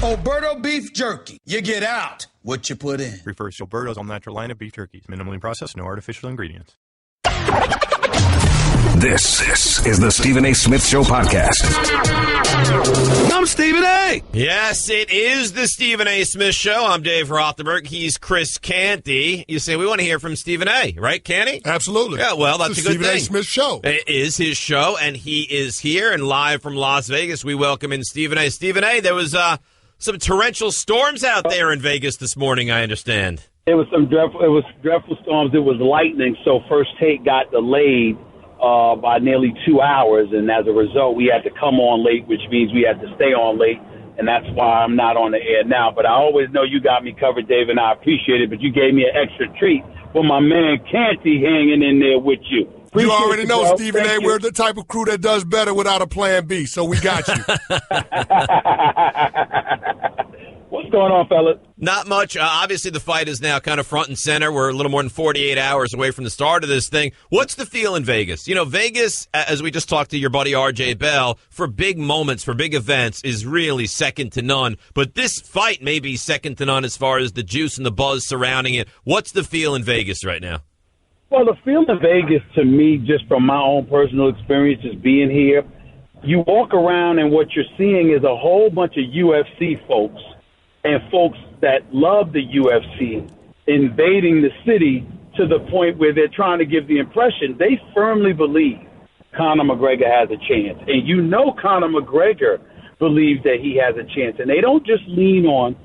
Alberto beef jerky. You get out what you put in. Refers to Alberto's all-natural line of beef jerkies. Minimally processed, no artificial ingredients. This is the Stephen A. Smith Show podcast. I'm Stephen A. Yes, it is the Stephen A. Smith Show. I'm Dave Rothenberg. He's Chris Canty. You say we want to hear from Stephen A., right, Canty? Absolutely. Yeah, well, that's it's a good Stephen thing. A. Smith Show. It is his show, and he is here and live from Las Vegas. We welcome in Stephen A. Stephen A., there was some torrential storms out there in Vegas this morning, I understand. It was dreadful storms. It was lightning, so First Take got delayed by nearly 2 hours, and as a result, we had to come on late, which means we had to stay on late, and that's why I'm not on the air now. But I always know you got me covered, Dave, and I appreciate it, but you gave me an extra treat for my man Canty hanging in there with you. You already know, Stephen A., we're the type of crew that does better without a plan B, so we got you. Well, What's going on, fellas? Not much. Obviously, the fight is now kind of front and center. We're a little more than 48 hours away from the start of this thing. What's the feel in Vegas? You know, Vegas, as we just talked to your buddy RJ Bell, for big moments, for big events, is really second to none. But this fight may be second to none as far as the juice and the buzz surrounding it. What's the feel in Vegas right now? Well, the feel in Vegas, to me, just from my own personal experience, just being here, you walk around and what you're seeing is a whole bunch of UFC folks and folks that love the UFC invading the city to the point where they're trying to give the impression they firmly believe Conor McGregor has a chance. And you know Conor McGregor believes that he has a chance. And they don't just lean on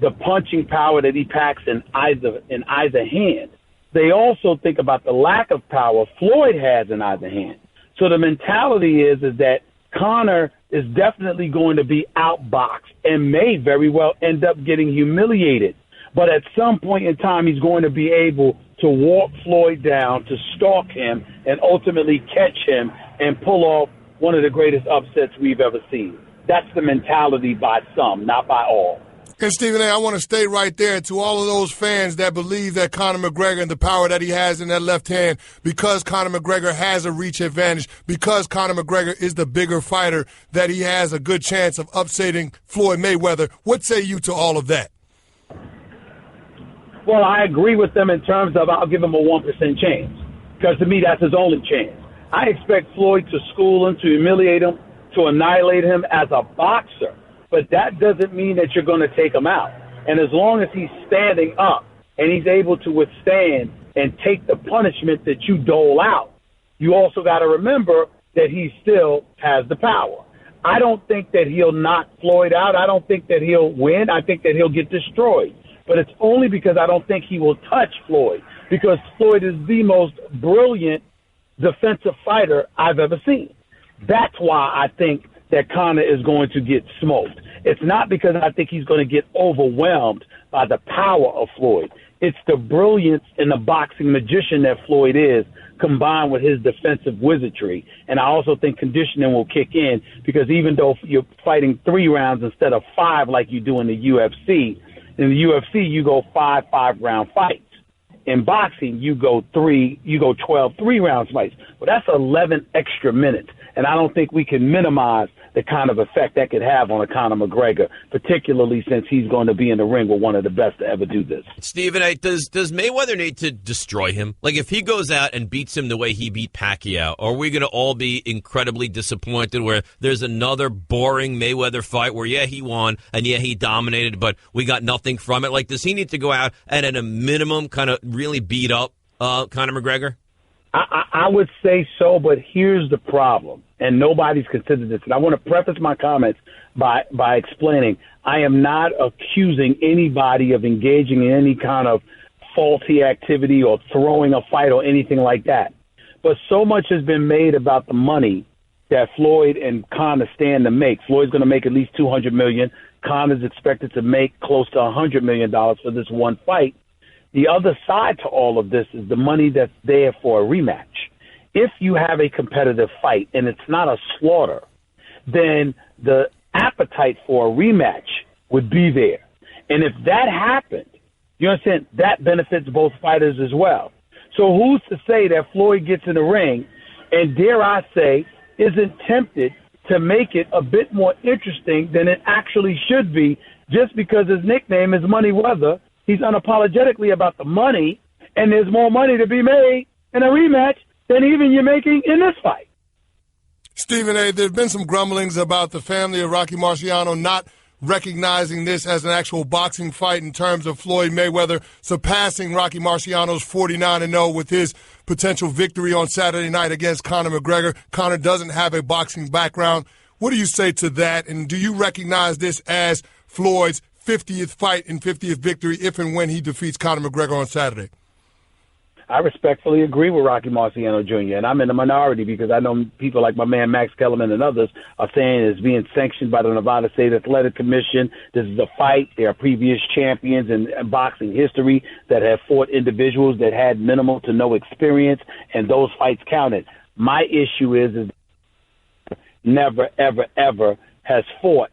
the punching power that he packs in either hand. They also think about the lack of power Floyd has in either hand. So the mentality is that Conor is definitely going to be outboxed and may very well end up getting humiliated. But at some point in time, he's going to be able to walk Floyd down, to stalk him, and ultimately catch him and pull off one of the greatest upsets we've ever seen. That's the mentality by some, not by all. And Stephen A., I want to stay right there to all of those fans that believe that Conor McGregor and the power that he has in that left hand, because Conor McGregor has a reach advantage, because Conor McGregor is the bigger fighter, that he has a good chance of upsetting Floyd Mayweather. What say you to all of that? Well, I agree with them in terms of I'll give him a 1% chance, because to me that's his only chance. I expect Floyd to school him, to humiliate him, to annihilate him as a boxer. But that doesn't mean that you're going to take him out. And as long as he's standing up and he's able to withstand and take the punishment that you dole out, you also got to remember that he still has the power. I don't think that he'll knock Floyd out. I don't think that he'll win. I think that he'll get destroyed. But it's only because I don't think he will touch Floyd, because Floyd is the most brilliant defensive fighter I've ever seen. That's why I think that Conor is going to get smoked. It's not because I think he's going to get overwhelmed by the power of Floyd. It's the brilliance and the boxing magician that Floyd is, combined with his defensive wizardry. And I also think conditioning will kick in, because even though you're fighting 3 rounds instead of 5 like you do in the UFC, you go 5 5-round fights. In boxing, you go 12 3-round fights. Well, that's 11 extra minutes. And I don't think we can minimize the kind of effect that could have on a Conor McGregor, particularly since he's going to be in the ring with one of the best to ever do this. Stephen A., does Mayweather need to destroy him? Like, if he goes out and beats him the way he beat Pacquiao, are we going to all be incredibly disappointed where there's another boring Mayweather fight where, yeah, he won and, yeah, he dominated, but we got nothing from it? Like, does he need to go out and at a minimum kind of really beat up Conor McGregor? I would say so, but here's the problem, and nobody's considered this. And I want to preface my comments by explaining I am not accusing anybody of engaging in any kind of faulty activity or throwing a fight or anything like that. But so much has been made about the money that Floyd and Conor stand to make. Floyd's going to make at least $200 million. Conor's expected to make close to $100 million for this one fight. The other side to all of this is the money that's there for a rematch. If you have a competitive fight and it's not a slaughter, then the appetite for a rematch would be there. And if that happened, you understand, that benefits both fighters as well. So who's to say that Floyd gets in the ring and, dare I say, isn't tempted to make it a bit more interesting than it actually should be, just because his nickname is Money Weather? He's unapologetically about the money, and there's more money to be made in a rematch than even you're making in this fight. Stephen A., there's been some grumblings about the family of Rocky Marciano not recognizing this as an actual boxing fight in terms of Floyd Mayweather surpassing Rocky Marciano's 49-0 with his potential victory on Saturday night against Conor McGregor. Conor doesn't have a boxing background. What do you say to that, and do you recognize this as Floyd's 50th fight and 50th victory if and when he defeats Conor McGregor on Saturday? I respectfully agree with Rocky Marciano Jr., and I'm in the minority because I know people like my man Max Kellerman and others are saying it's being sanctioned by the Nevada State Athletic Commission. This is a fight. There are previous champions in boxing history that have fought individuals that had minimal to no experience, and those fights counted. My issue is never, ever, ever has fought.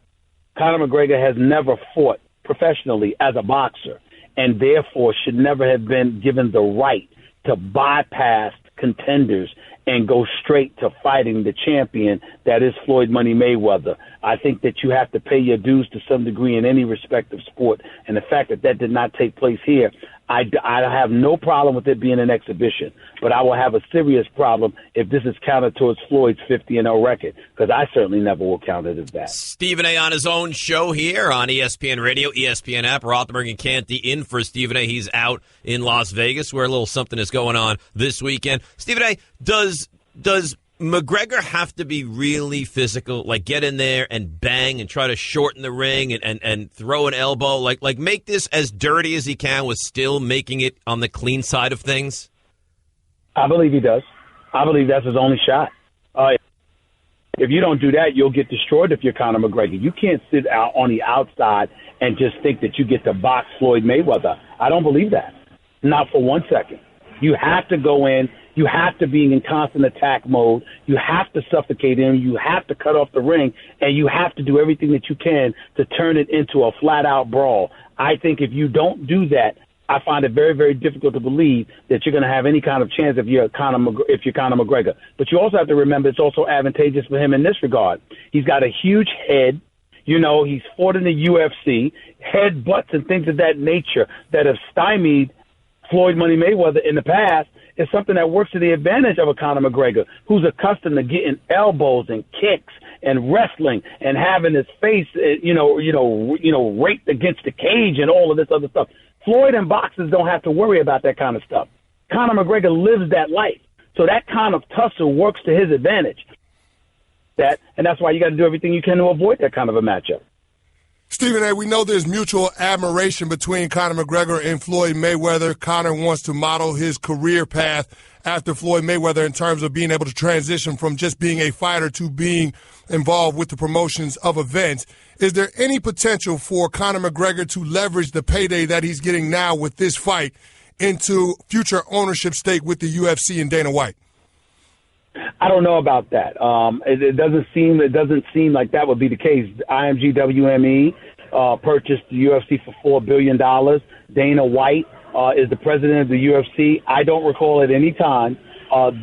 Conor McGregor has never fought professionally as a boxer, and therefore should never have been given the right to bypass contenders and go straight to fighting the champion that is Floyd Money Mayweather. I think that you have to pay your dues to some degree in any respective sport, and the fact that that did not take place here, I have no problem with it being an exhibition, but I will have a serious problem if this is counted towards Floyd's 50-0 record, because I certainly never will count it as that. Stephen A. on his own show here on ESPN Radio, ESPN app. Rothenberg and Canty in for Stephen A. He's out in Las Vegas, where a little something is going on this weekend. Stephen A., does McGregor have to be really physical, like get in there and bang and try to shorten the ring and throw an elbow, like make this as dirty as he can with still making it on the clean side of things? I believe he does. I believe that's his only shot. If you don't do that, you'll get destroyed if you're Conor McGregor. You can't sit out on the outside and just think that you get to box Floyd Mayweather. I don't believe that. Not for 1 second. You have to go in. You have to be in constant attack mode. You have to suffocate him. You have to cut off the ring, and you have to do everything that you can to turn it into a flat-out brawl. I think if you don't do that, I find it very, very difficult to believe that you're going to have any kind of chance if you're Conor McGregor. But you also have to remember it's also advantageous for him in this regard. He's got a huge head. You know, he's fought in the UFC, headbutts and things of that nature that have stymied Floyd Money Mayweather in the past is something that works to the advantage of a Conor McGregor, who's accustomed to getting elbows and kicks and wrestling and having his face, raked against the cage and all of this other stuff. Floyd and boxers don't have to worry about that kind of stuff. Conor McGregor lives that life, so that kind of tussle works to his advantage. And that's why you got to do everything you can to avoid that kind of a matchup. Stephen A., we know there's mutual admiration between Conor McGregor and Floyd Mayweather. Conor wants to model his career path after Floyd Mayweather in terms of being able to transition from just being a fighter to being involved with the promotions of events. Is there any potential for Conor McGregor to leverage the payday that he's getting now with this fight into future ownership stake with the UFC and Dana White? I don't know about that. It doesn't seem like that would be the case. IMG WME purchased the UFC for $4 billion. Dana White is the president of the UFC. I don't recall at any time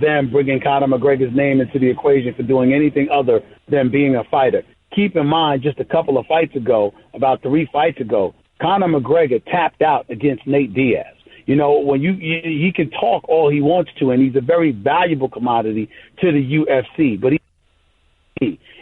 them bringing Conor McGregor's name into the equation for doing anything other than being a fighter. Keep in mind, just a couple of fights ago, about 3 fights ago, Conor McGregor tapped out against Nate Diaz. You know, when he can talk all he wants to, and he's a very valuable commodity to the UFC. But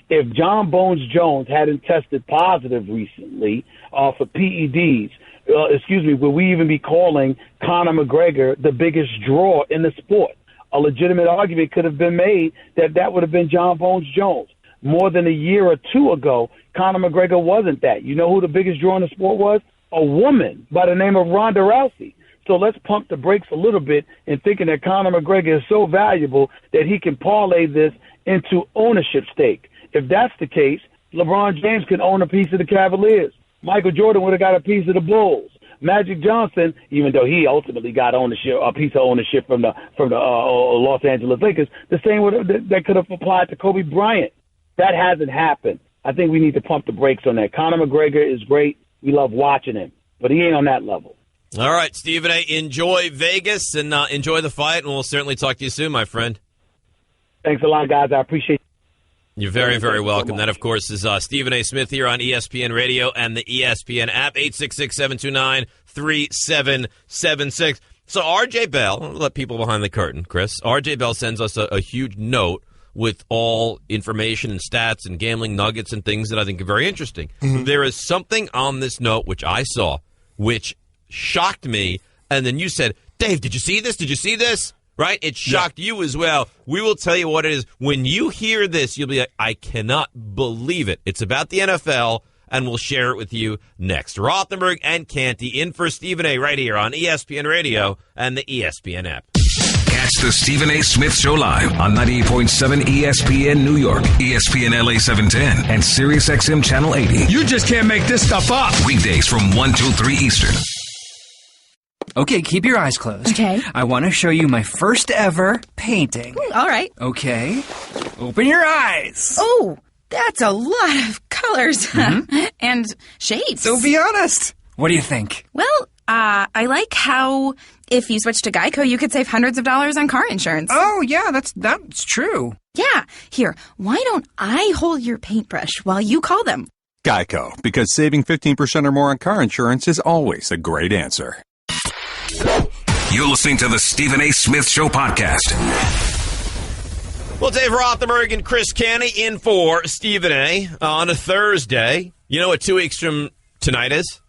if John Bones Jones hadn't tested positive recently for PEDs, would we even be calling Conor McGregor the biggest draw in the sport? A legitimate argument could have been made that would have been John Bones Jones. More than a year or two ago, Conor McGregor wasn't that. You know who the biggest draw in the sport was? A woman by the name of Ronda Rousey. So let's pump the brakes a little bit in thinking that Conor McGregor is so valuable that he can parlay this into ownership stake. If that's the case, LeBron James can own a piece of the Cavaliers. Michael Jordan would have got a piece of the Bulls. Magic Johnson, even though he ultimately got a piece of ownership from the Los Angeles Lakers, the same that could have applied to Kobe Bryant. That hasn't happened. I think we need to pump the brakes on that. Conor McGregor is great. We love watching him, but he ain't on that level. All right, Stephen A., enjoy Vegas and enjoy the fight, and we'll certainly talk to you soon, my friend. Thanks a lot, guys. I appreciate it. You're very, very welcome. That, of course, is Stephen A. Smith here on ESPN Radio and the ESPN app, 866-729-3776. So R.J. Bell, I'll let people behind the curtain, Chris. R.J. Bell sends us a huge note with all information and stats and gambling nuggets and things that I think are very interesting. Mm-hmm. There is something on this note which I saw, which shocked me, and then you said, Dave, did you see this? Did you see this? Right? It shocked you as well. We will tell you what it is. When you hear this, you'll be like, I cannot believe it. It's about the NFL, and we'll share it with you next. Rothenberg and Canty in for Stephen A. right here on ESPN Radio and the ESPN app. Catch the Stephen A. Smith Show live on 98.7 ESPN New York, ESPN LA 710, and Sirius XM Channel 80. You just can't make this stuff up. Weekdays from 1 till 3 Eastern. Okay, keep your eyes closed. Okay. I want to show you my first ever painting. All right. Okay. Open your eyes. Oh, That's a lot of colors and shapes. So be honest. What do you think? Well, I like how if you switch to Geico, you could save hundreds of dollars on car insurance. Oh, yeah, that's true. Yeah. Here, why don't I hold your paintbrush while you call them? Geico, because saving 15% or more on car insurance is always a great answer. You're listening to the Stephen A. Smith Show podcast. Well, Dave Rothenberg and Chris Canny in for Stephen A. on a Thursday. You know what 2 weeks from tonight is?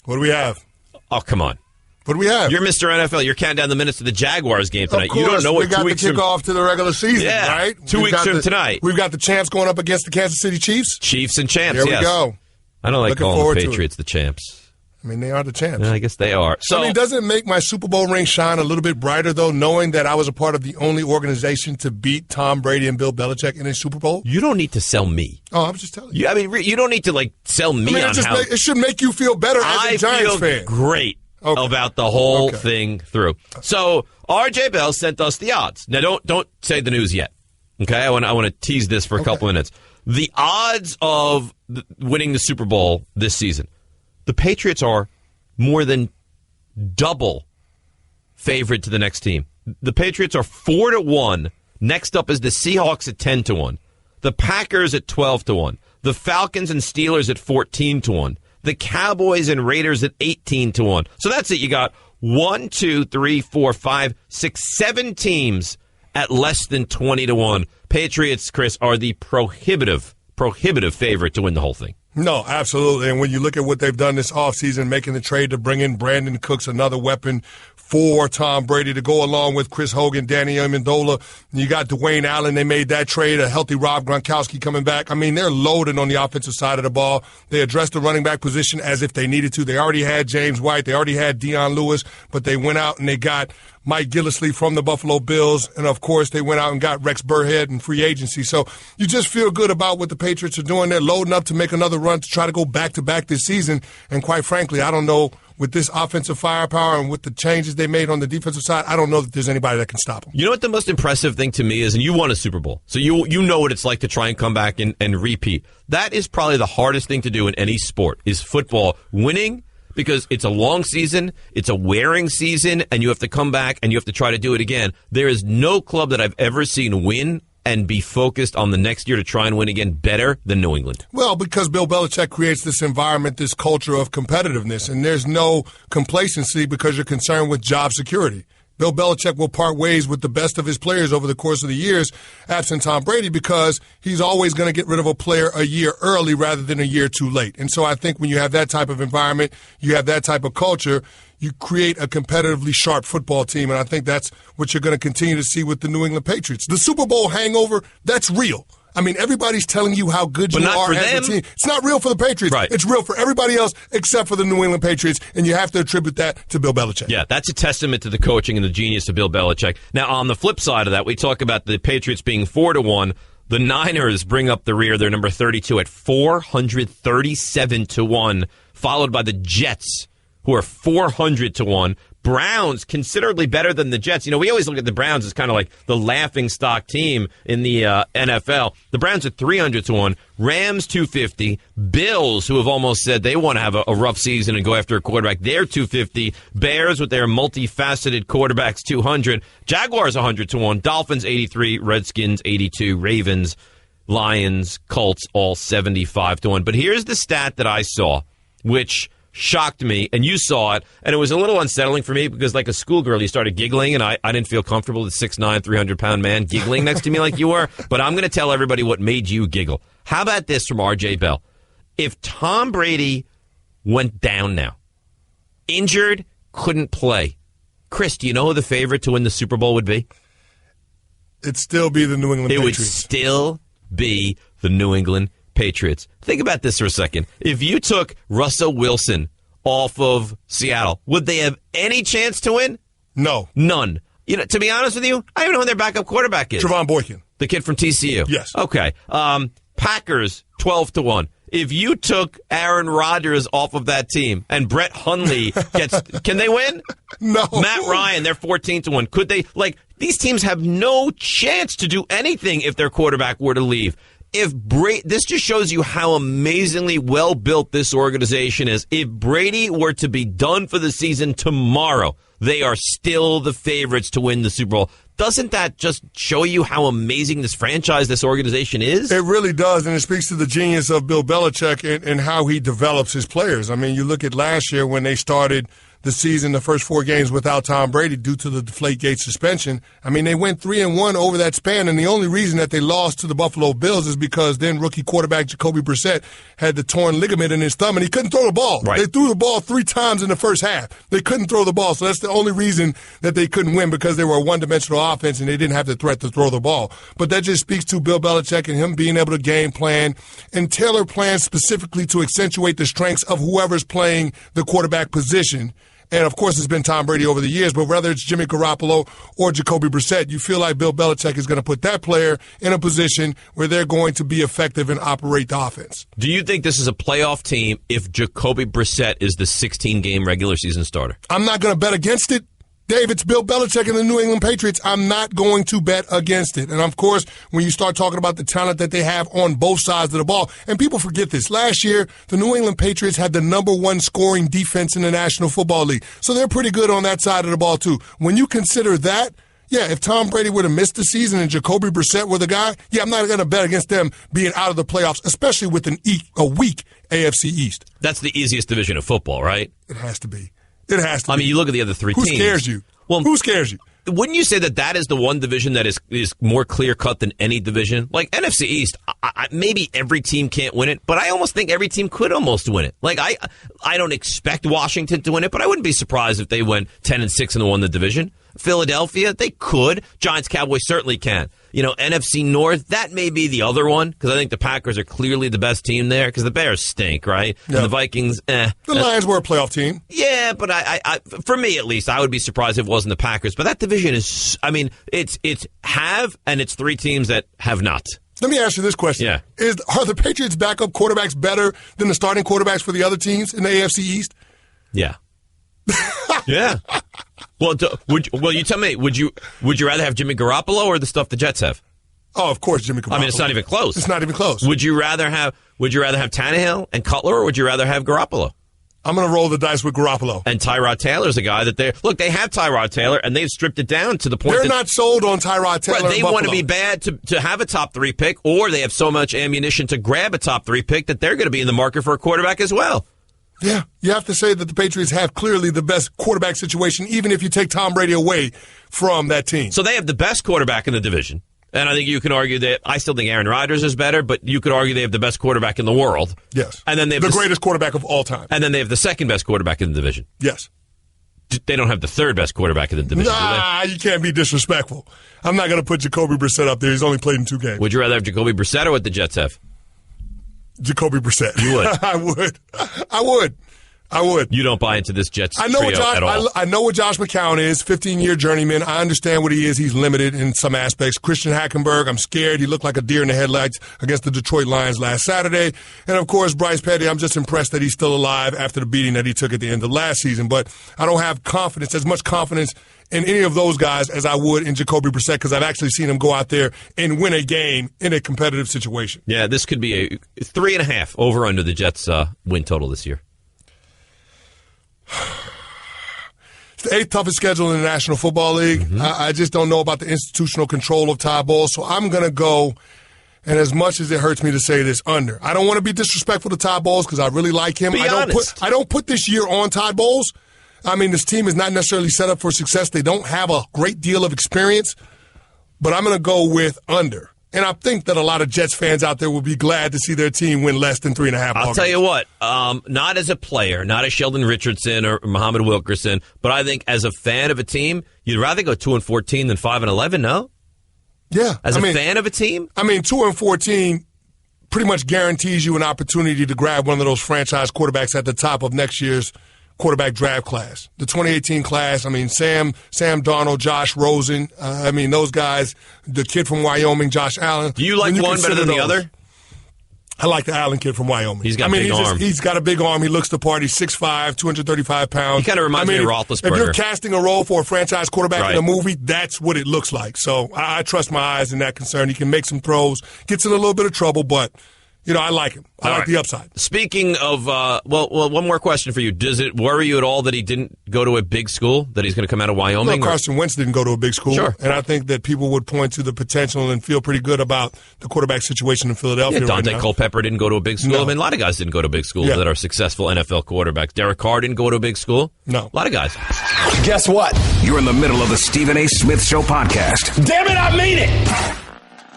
What do we have? Oh, come on. What do we have? You're Mr. NFL. You're counting down the minutes to the Jaguars game tonight. Of course, you don't know what we got 2 weeks the kickoff to the regular season, yeah, right? 2 weeks from tonight. We've got the champs going up against the Kansas City Chiefs. Chiefs and champs, There we go. I don't like Looking calling forward the to Patriots the champs. I mean, they are the champs. Yeah, I guess they are. So, I mean, doesn't it make my Super Bowl ring shine a little bit brighter, though, knowing that I was a part of the only organization to beat Tom Brady and Bill Belichick in a Super Bowl? You don't need to sell me. Oh, I was just telling you. I mean, you don't need to, sell me on how... it should make you feel better as a Giants fan. Great about the whole thing through. So, R.J. Bell sent us the odds. Now, don't say the news yet. Okay? I want to tease this for a couple minutes. The odds of winning the Super Bowl this season. The Patriots are more than double favorite to the next team. The Patriots are 4-1. Next up is the Seahawks at 10-1. The Packers at 12-1. The Falcons and Steelers at 14-1. The Cowboys and Raiders at 18-1. So that's it. You got 1, 2, 3, 4, 5, 6, 7 teams at less than 20-1. Patriots, Chris, are the prohibitive favorite to win the whole thing. No, absolutely. And when you look at what they've done this offseason, making the trade to bring in Brandon Cooks, another weapon for Tom Brady to go along with Chris Hogan, Danny Amendola. You got Dwayne Allen. They made that trade. A healthy Rob Gronkowski coming back. I mean, they're loaded on the offensive side of the ball. They addressed the running back position as if they needed to. They already had James White. They already had Deion Lewis, but they went out and they got Mike Gillislee from the Buffalo Bills. And, of course, they went out and got Rex Burhead in free agency. So you just feel good about what the Patriots are doing. They're loading up to make another run to try to go back-to-back this season. And, quite frankly, I don't know, with this offensive firepower and with the changes they made on the defensive side, I don't know that there's anybody that can stop them. You know what the most impressive thing to me is, and you won a Super Bowl, so you know what it's like to try and come back and repeat. That is probably the hardest thing to do in any sport, is football. Winning, because it's a long season, it's a wearing season, and you have to come back and you have to try to do it again. There is no club that I've ever seen win and be focused on the next year to try and win again better than New England. Well, because Bill Belichick creates this environment, this culture of competitiveness, and there's no complacency because you're concerned with job security. Bill Belichick will part ways with the best of his players over the course of the years, absent Tom Brady, because he's always going to get rid of a player a year early rather than a year too late. And so I think when you have that type of environment, you have that type of culture, you create a competitively sharp football team, and I think that's what you're going to continue to see with the New England Patriots. The Super Bowl hangover, that's real. I mean, everybody's telling you how good you are as a team. It's not real for the Patriots. Right. It's real for everybody else except for the New England Patriots, and you have to attribute that to Bill Belichick. Yeah, that's a testament to the coaching and the genius of Bill Belichick. Now, on the flip side of that, we talk about the Patriots being 4-1. The Niners bring up the rear. They're number 32 at 437-1, followed by the Jets, who are 400-1. Browns, considerably better than the Jets. You know, we always look at the Browns as kind of like the laughingstock team in the NFL. The Browns are 300-1. Rams, 250. Bills, who have almost said they want to have a rough season and go after a quarterback, they're 250. Bears, with their multifaceted quarterbacks, 200. Jaguars, 100-1. Dolphins, 83. Redskins, 82. Ravens, Lions, Colts, all 75-1. But here's the stat that I saw, which shocked me, and you saw it, and it was a little unsettling for me because, like a schoolgirl, you started giggling, and I didn't feel comfortable with a 6'9", 300-pound man giggling next to me like you were, but I'm going to tell everybody what made you giggle. How about this from R.J. Bell? If Tom Brady went down now, injured, couldn't play, Chris, do you know who the favorite to win the Super Bowl would be? It'd still be the New England Patriots. It would still be the New England Patriots. Think about this for a second. If you took Russell Wilson off of Seattle, would they have any chance to win? No. None. You know, to be honest with you, I don't even know who their backup quarterback is. Trevon Boykin. The kid from TCU. Yes. Okay. Packers, 12-1. If you took Aaron Rodgers off of that team and Brett Hundley can they win? No. Matt Ryan, they're 14-1. Could they, these teams have no chance to do anything if their quarterback were to leave. this just shows you how amazingly well built this organization is. If Brady were to be done for the season tomorrow, they are still the favorites to win the Super Bowl. Doesn't that just show you how amazing this franchise, this organization is? It really does, and it speaks to the genius of Bill Belichick and how he develops his players. I mean, you look at last year when they started the season, the first 4 games without Tom Brady due to the Deflategate suspension. I mean, they went 3-1 over that span, and the only reason that they lost to the Buffalo Bills is because then rookie quarterback Jacoby Brissett had the torn ligament in his thumb, and he couldn't throw the ball. Right. They threw the ball 3 times in the first half. They couldn't throw the ball, so that's the only reason that they couldn't win, because they were a one-dimensional offense and they didn't have the threat to throw the ball. But that just speaks to Bill Belichick and him being able to game plan and tailor plans specifically to accentuate the strengths of whoever's playing the quarterback position. And, of course, it's been Tom Brady over the years, but whether it's Jimmy Garoppolo or Jacoby Brissett, you feel like Bill Belichick is going to put that player in a position where they're going to be effective and operate the offense. Do you think this is a playoff team if Jacoby Brissett is the 16-game regular season starter? I'm not going to bet against it. Dave, it's Bill Belichick and the New England Patriots. I'm not going to bet against it. And, of course, when you start talking about the talent that they have on both sides of the ball, and people forget this, last year, the New England Patriots had the #1 scoring defense in the National Football League. So they're pretty good on that side of the ball, too. When you consider that, yeah, if Tom Brady would have missed the season and Jacoby Brissett were the guy, yeah, I'm not going to bet against them being out of the playoffs, especially with a weak AFC East. That's the easiest division of football, right? It has to be. It has to be. I mean, you look at the other 3 teams. Who scares you? Well, who scares you? Wouldn't you say that is the one division that is more clear-cut than any division? Like, NFC East, maybe every team can't win it, but I almost think every team could almost win it. Like, I don't expect Washington to win it, but I wouldn't be surprised if they went 10-6 and won the division. Philadelphia, they could. Giants, Cowboys certainly can. You know, NFC North, that may be the other one, because I think the Packers are clearly the best team there, because the Bears stink, right? Yeah. And the Vikings, The Lions were a playoff team. Yeah, but I for me at least, I would be surprised if it wasn't the Packers. But that division is, I mean, it's have, and it's 3 teams that have not. Let me ask you this question. Yeah. Are the Patriots' backup quarterbacks better than the starting quarterbacks for the other teams in the AFC East? Yeah. Yeah. Well, you tell me, would you rather have Jimmy Garoppolo or the stuff the Jets have? Oh, of course, Jimmy Garoppolo. I mean, it's not even close. It's not even close. Would you rather have Tannehill and Cutler, or would you rather have Garoppolo? I'm going to roll the dice with Garoppolo. And Tyrod Taylor's a guy that they have Tyrod Taylor, and they've stripped it down to the point they're not sold on Tyrod Taylor. Right, they want to be bad to have a top 3 pick, or they have so much ammunition to grab a top 3 pick that they're going to be in the market for a quarterback as well. Yeah, you have to say that the Patriots have clearly the best quarterback situation, even if you take Tom Brady away from that team. So they have the best quarterback in the division. And I think you can argue that I still think Aaron Rodgers is better, but you could argue they have the best quarterback in the world. Yes. And then they have the greatest quarterback of all time. And then they have the second best quarterback in the division. Yes. They don't have the third best quarterback in the division. Nah, you can't be disrespectful. I'm not going to put Jacoby Brissett up there. He's only played in 2 games. Would you rather have Jacoby Brissett or what the Jets have? Jacoby Brissett. You would? I would. You don't buy into this Jets trio at all. I know what Josh McCown is, 15-year journeyman. I understand what he is. He's limited in some aspects. Christian Hackenberg, I'm scared. He looked like a deer in the headlights against the Detroit Lions last Saturday. And, of course, Bryce Petty, I'm just impressed that he's still alive after the beating that he took at the end of last season. But I don't have as much confidence in any of those guys as I would in Jacoby Brissett, because I've actually seen him go out there and win a game in a competitive situation. Yeah, this could be a 3.5 over under the Jets' win total this year. It's the 8th toughest schedule in the National Football League. Mm-hmm. I just don't know about the institutional control of Todd Bowles, so I'm going to go, and as much as it hurts me to say this, under. I don't want to be disrespectful to Todd Bowles because I really like him. I don't put this year on Todd Bowles. I mean, this team is not necessarily set up for success. They don't have a great deal of experience, but I'm going to go with under. And I think that a lot of Jets fans out there will be glad to see their team win less than 3.5 I'll tell you what, not as a player, not as Sheldon Richardson or Muhammad Wilkerson, but I think as a fan of a team, you'd rather go 2-14 than 5-11, no? Yeah. As a fan of a team? I mean, 2-14 pretty much guarantees you an opportunity to grab one of those franchise quarterbacks at the top of next year's quarterback draft class. The 2018 class, I mean, Sam Darnold, Josh Rosen, I mean, those guys, the kid from Wyoming, Josh Allen. Do you like one better than the other? I like the Allen kid from Wyoming. He's got a big arm. He's got a big arm. He looks the part. He's 6'5", 235 pounds. He kind of reminds me of Roethlisberger. If you're casting a role for a franchise quarterback in a movie, that's what it looks like. So I trust my eyes in that concern. He can make some throws, gets in a little bit of trouble, but I like him. I like the upside. Speaking of, one more question for you. Does it worry you at all that he didn't go to a big school, that he's going to come out of Wyoming? Look, Carson Wentz didn't go to a big school. Sure. And I think that people would point to the potential and feel pretty good about the quarterback situation in Philadelphia Dante right now. Culpepper didn't go to a big school. No. I mean, a lot of guys didn't go to big schools that are successful NFL quarterbacks. Derek Carr didn't go to a big school. No. A lot of guys. Guess what? You're in the middle of the Stephen A. Smith Show podcast. Damn it, I mean it!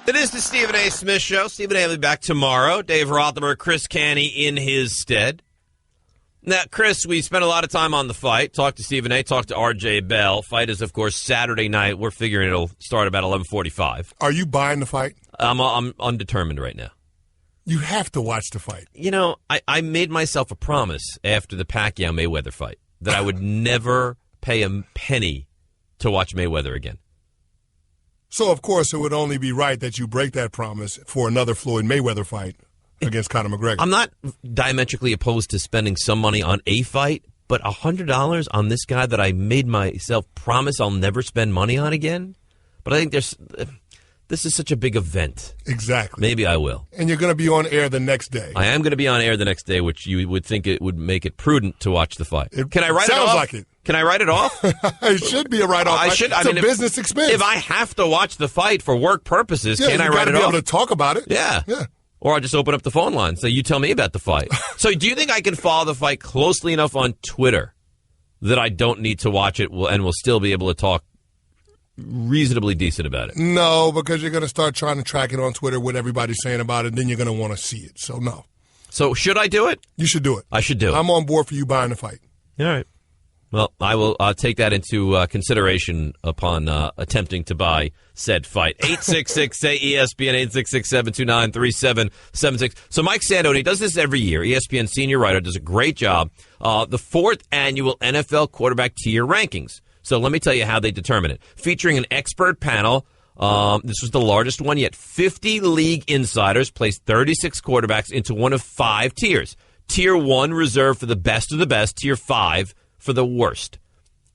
It is the Stephen A. Smith Show. Stephen A. will be back tomorrow. Dave Rothenberg, Chris Canny in his stead. Now, Chris, we spent a lot of time on the fight. Talked to Stephen A., talked to R.J. Bell. Fight is, of course, Saturday night. We're figuring it'll start about 11:45. Are you buying the fight? I'm undetermined right now. You have to watch the fight. I made myself a promise after the Pacquiao-Mayweather fight that I would never pay a penny to watch Mayweather again. So, of course, it would only be right that you break that promise for another Floyd Mayweather fight against Conor McGregor. I'm not diametrically opposed to spending some money on a fight, but $100 on this guy that I made myself promise I'll never spend money on again? But I think this is such a big event. Exactly. Maybe I will. And you're going to be on air the next day. I am going to be on air the next day, which you would think it would make it prudent to watch the fight. Can I write it off? Sounds like it. Can I write it off? It should be a write-off. It's a business expense. If I have to watch the fight for work purposes, can I write it off? You got to be able to talk about it. Yeah. Or I'll just open up the phone line. So you tell me about the fight. So do you think I can follow the fight closely enough on Twitter that I don't need to watch it and will still be able to talk reasonably decent about it? No, because you're going to start trying to track it on Twitter, what everybody's saying about it, and then you're going to want to see it. So, no. So should I do it? You should do it. I should do it. I'm on board for you buying the fight. All right. Well, I will take that into consideration upon attempting to buy said fight. 866-ESPN, 866-729-3776. So Mike Sando, he does this every year. ESPN senior writer, does a great job. The fourth annual NFL quarterback tier rankings. So let me tell you how they determine it. Featuring an expert panel. This was the largest one yet. 50 league insiders placed 36 quarterbacks into one of 5 tiers. Tier 1 reserved for the best of the best. Tier 5 for the worst.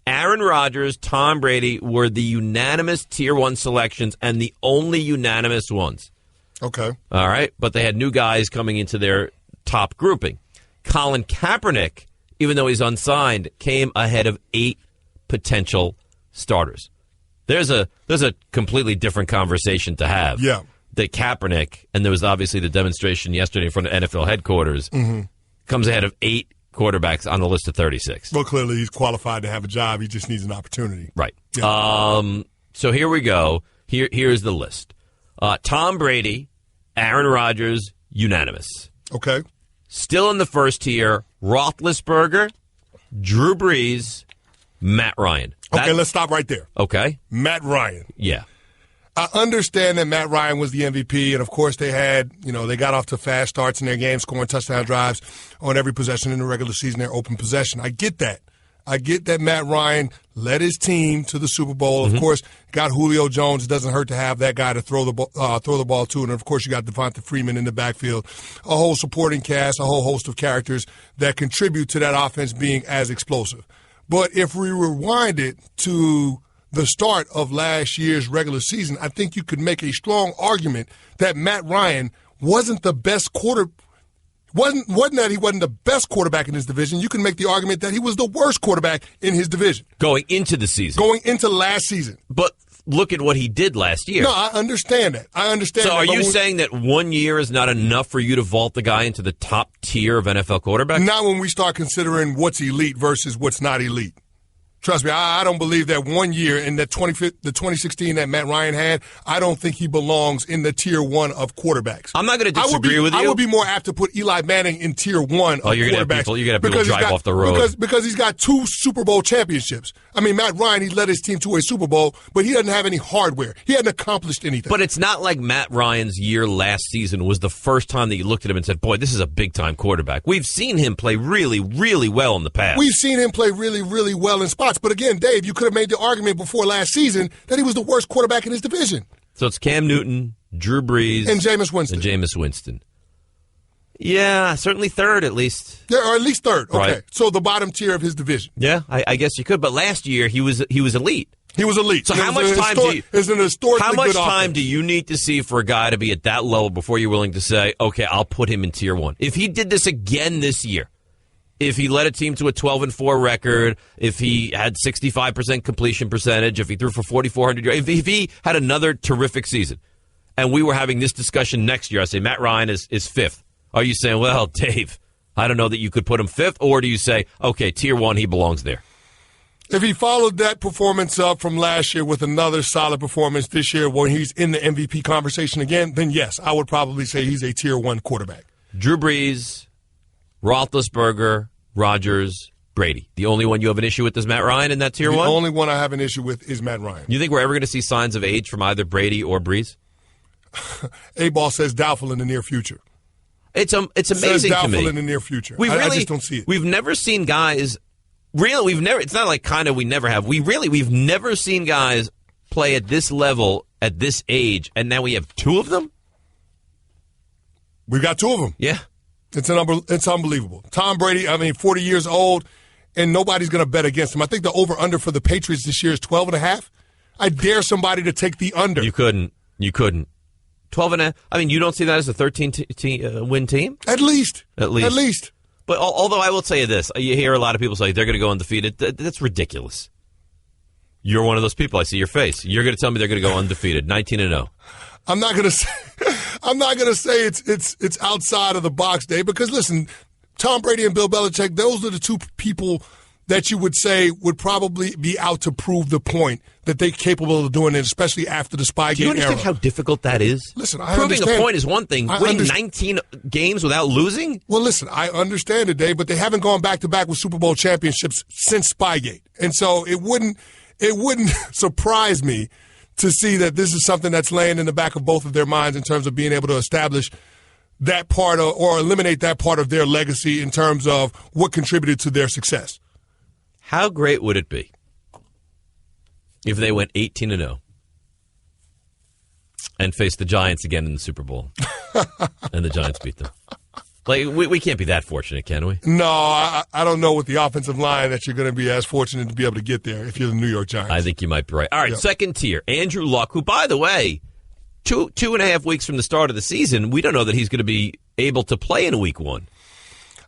Aaron Rodgers, Tom Brady were the unanimous Tier 1 selections and the only unanimous ones. Okay. All right. But they had new guys coming into their top grouping. Colin Kaepernick, even though he's unsigned, came ahead of 8 potential starters. There's a completely different conversation to have. Yeah. That Kaepernick, and there was obviously the demonstration yesterday in front of NFL headquarters, comes ahead of 8 quarterbacks on the list of 36. Well, clearly he's qualified to have a job. He just needs an opportunity. Right. Yeah. So here we go. Here's the list. Tom Brady, Aaron Rodgers, unanimous. Okay. Still in the first tier, Roethlisberger, Drew Brees, Matt Ryan. Okay, let's stop right there. Okay. Matt Ryan. Yeah. I understand that Matt Ryan was the MVP, and of course they had, they got off to fast starts in their game, scoring touchdown drives on every possession in the regular season, their open possession. I get that. I get that Matt Ryan led his team to the Super Bowl. Of course, got Julio Jones. It doesn't hurt to have that guy to throw the ball to. And, of course, you got Devonta Freeman in the backfield. A whole supporting cast, a whole host of characters that contribute to that offense being as explosive. But if we rewind it to the start of last year's regular season, I think you could make a strong argument that Matt Ryan wasn't the best wasn't that he wasn't the best quarterback in his division. You can make the argument that he was the worst quarterback in his division. Going into the season. Going into last season. But look at what he did last year. No, I understand that. So are you saying that 1 year is not enough for you to vault the guy into the top tier of NFL quarterbacks? Not when we start considering what's elite versus what's not elite. Trust me, I don't believe that 1 year in the 2016 that Matt Ryan had, I don't think he belongs in the tier 1 of quarterbacks. I'm not going to disagree with you. I would be more apt to put Eli Manning in tier 1 of you're quarterbacks. You're going to have people drive off the road. Because he's got 2 Super Bowl championships. I mean, Matt Ryan, he led his team to a Super Bowl, but he doesn't have any hardware. He hadn't accomplished anything. But it's not like Matt Ryan's year last season was the first time that you looked at him and said, boy, this is a big-time quarterback. We've seen him play really, really well in the past. We've seen him play really, really well in spots. But again, Dave, you could have made the argument before last season that he was the worst quarterback in his division. So it's Cam Newton, Drew Brees, and Jameis Winston. Yeah, certainly third at least. Yeah, or at least third. Okay, Right. so the bottom tier of his division. Yeah, I guess you could. But last year he was elite. He was elite. So It how was much a time historically how much good time offense. do you need to see for a guy to be at that level before you're willing to say, okay, I'll put him in tier 1? If he did this again this year, if he led a team to a 12-4 record, if he had 65% completion percentage, if he threw for 4,400 yards, if he had another terrific season, and we were having this discussion next year, I say Matt Ryan is fifth. Are you saying, well, Dave, I don't know that you could put him fifth, or do you say, okay, tier 1, he belongs there? If he followed that performance up from last year with another solid performance this year when he's in the MVP conversation again, then yes, I would probably say he's a tier 1 quarterback. Drew Brees, Roethlisberger, Rodgers, Brady. The only one you have an issue with is Matt Ryan in that tier 1? The only one I have an issue with is Matt Ryan. You think we're ever going to see signs of age from either Brady or Brees? A-Ball says doubtful in the near future. It's amazing Says to doubtful me. in the near future. We I really just don't see it. We've never seen guys. Really, we've never. It's not like kind of we never have. We've never seen guys play at this level at this age, and now we have two of them. We've got two of them. Yeah, it's unbelievable. Tom Brady, 40 years old, and nobody's going to bet against him. I think the over/under for the Patriots this year is 12.5. I dare somebody to take the under. You couldn't. 12.5. I mean, you don't see that as a 13-win team? At least. At least. But although I will tell you this, you hear a lot of people say they're going to go undefeated. That's ridiculous. You're one of those people. I see your face. You're going to tell me they're going to go undefeated, 19-0. I'm not going to say. I'm not going to say it's outside of the box, Dave. Because listen, Tom Brady and Bill Belichick, those are the two people that you would say would probably be out to prove the point that they're capable of doing it, especially after the Spygate era. Do you understand how difficult that is? Listen, I Proving understand. a point is one thing. Winning 19 games without losing? Well, listen, I understand it, Dave, but they haven't gone back-to-back with Super Bowl championships since Spygate. And so it wouldn't surprise me to see that this is something that's laying in the back of both of their minds in terms of being able to establish that part of, or eliminate that part of their legacy in terms of what contributed to their success. How great would it be if they went 18-0 and faced the Giants again in the Super Bowl and the Giants beat them? Like, we can't be that fortunate, can we? No, I don't know with the offensive line that you're going to be as fortunate to be able to get there if you're the New York Giants. I think you might be right. All right, Yep. Second tier, Andrew Luck, who, by the way, two and a half weeks from the start of the season, we don't know that he's going to be able to play in week 1.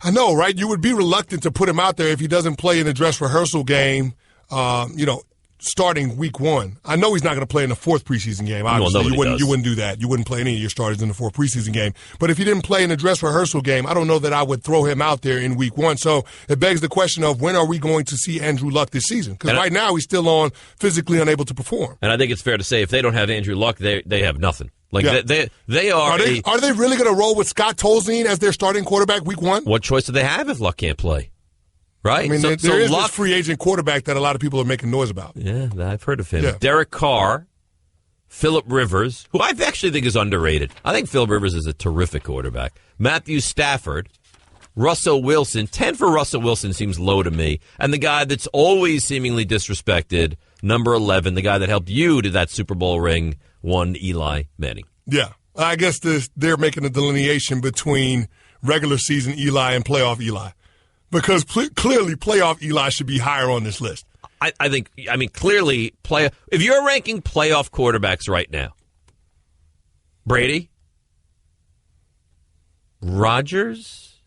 I know, right? You would be reluctant to put him out there if he doesn't play in the dress rehearsal game, starting week 1. I know he's not going to play in the fourth preseason game. Obviously, you wouldn't do that. You wouldn't play any of your starters in the fourth preseason game. But if he didn't play in the dress rehearsal game, I don't know that I would throw him out there in week 1. So it begs the question of when are we going to see Andrew Luck this season? Because right now he's still on physically unable to perform. And I think it's fair to say if they don't have Andrew Luck, they have nothing. Like Yeah. they are. Are they really going to roll with Scott Tolzien as their starting quarterback week 1? What choice do they have if Luck can't play? Right? I mean, there is this free agent quarterback that a lot of people are making noise about. Yeah, I've heard of him. Yeah. Derek Carr, Phillip Rivers, who I actually think is underrated. I think Phillip Rivers is a terrific quarterback. Matthew Stafford, Russell Wilson. 10 for Russell Wilson seems low to me. And the guy that's always seemingly disrespected, number 11, the guy that helped you to that Super Bowl ring, one Eli Manning. Yeah. I guess they're making a delineation between regular season Eli and playoff Eli. Because clearly playoff Eli should be higher on this list. I think, clearly, if you're ranking playoff quarterbacks right now, Brady, Rodgers.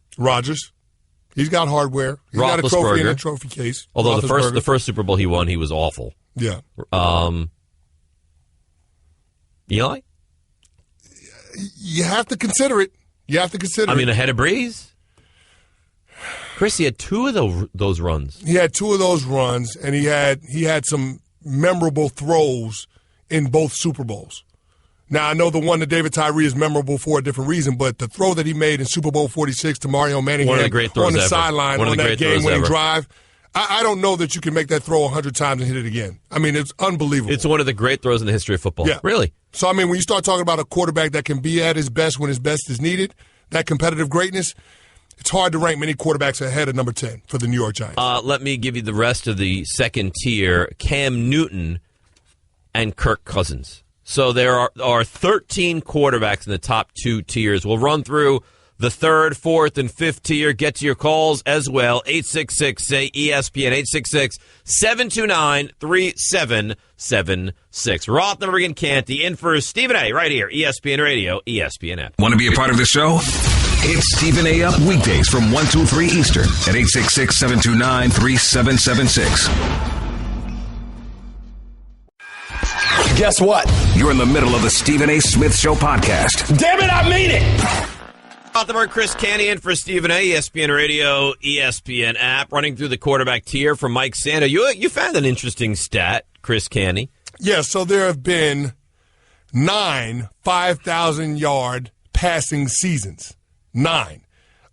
He's got hardware. He's got a trophy in a trophy case. Although the first Super Bowl he won, he was awful. Yeah. Eli? You have to consider it. Ahead of Breeze? Chris, he had two of those runs. He had two of those runs, and he had some memorable throws in both Super Bowls. Now, I know the one that David Tyree is memorable for a different reason, but the throw that he made in Super Bowl 46 to Mario Manningham on the sideline on that game-winning drive, I don't know that you can make that throw 100 times and hit it again. It's unbelievable. It's one of the great throws in the history of football. Yeah. Really. So, when you start talking about a quarterback that can be at his best when his best is needed, that competitive greatness, it's hard to rank many quarterbacks ahead of number 10 for the New York Giants. Let me give you the rest of the second tier, Cam Newton and Kirk Cousins. So there are 13 quarterbacks in the top two tiers. We'll run through the 3rd, 4th, and 5th tier. Get to your calls as well. 866-SAY-ESPN, 866-729-3776. Rothenberg and Canty in for Stephen A. right here, ESPN Radio, ESPN app. Want to be a part of the show? Hit Stephen A. up weekdays from 1 to 3 Eastern at 866-729-3776. Guess what? You're in the middle of the Stephen A. Smith Show podcast. Damn it, I mean it! Rothenberg, Chris Canty in for Stephen A. ESPN Radio, ESPN app. Running through the quarterback tier from Mike Sando. You found an interesting stat, Chris Canty. Yeah, so there have been 9 5,000-yard passing seasons. 9.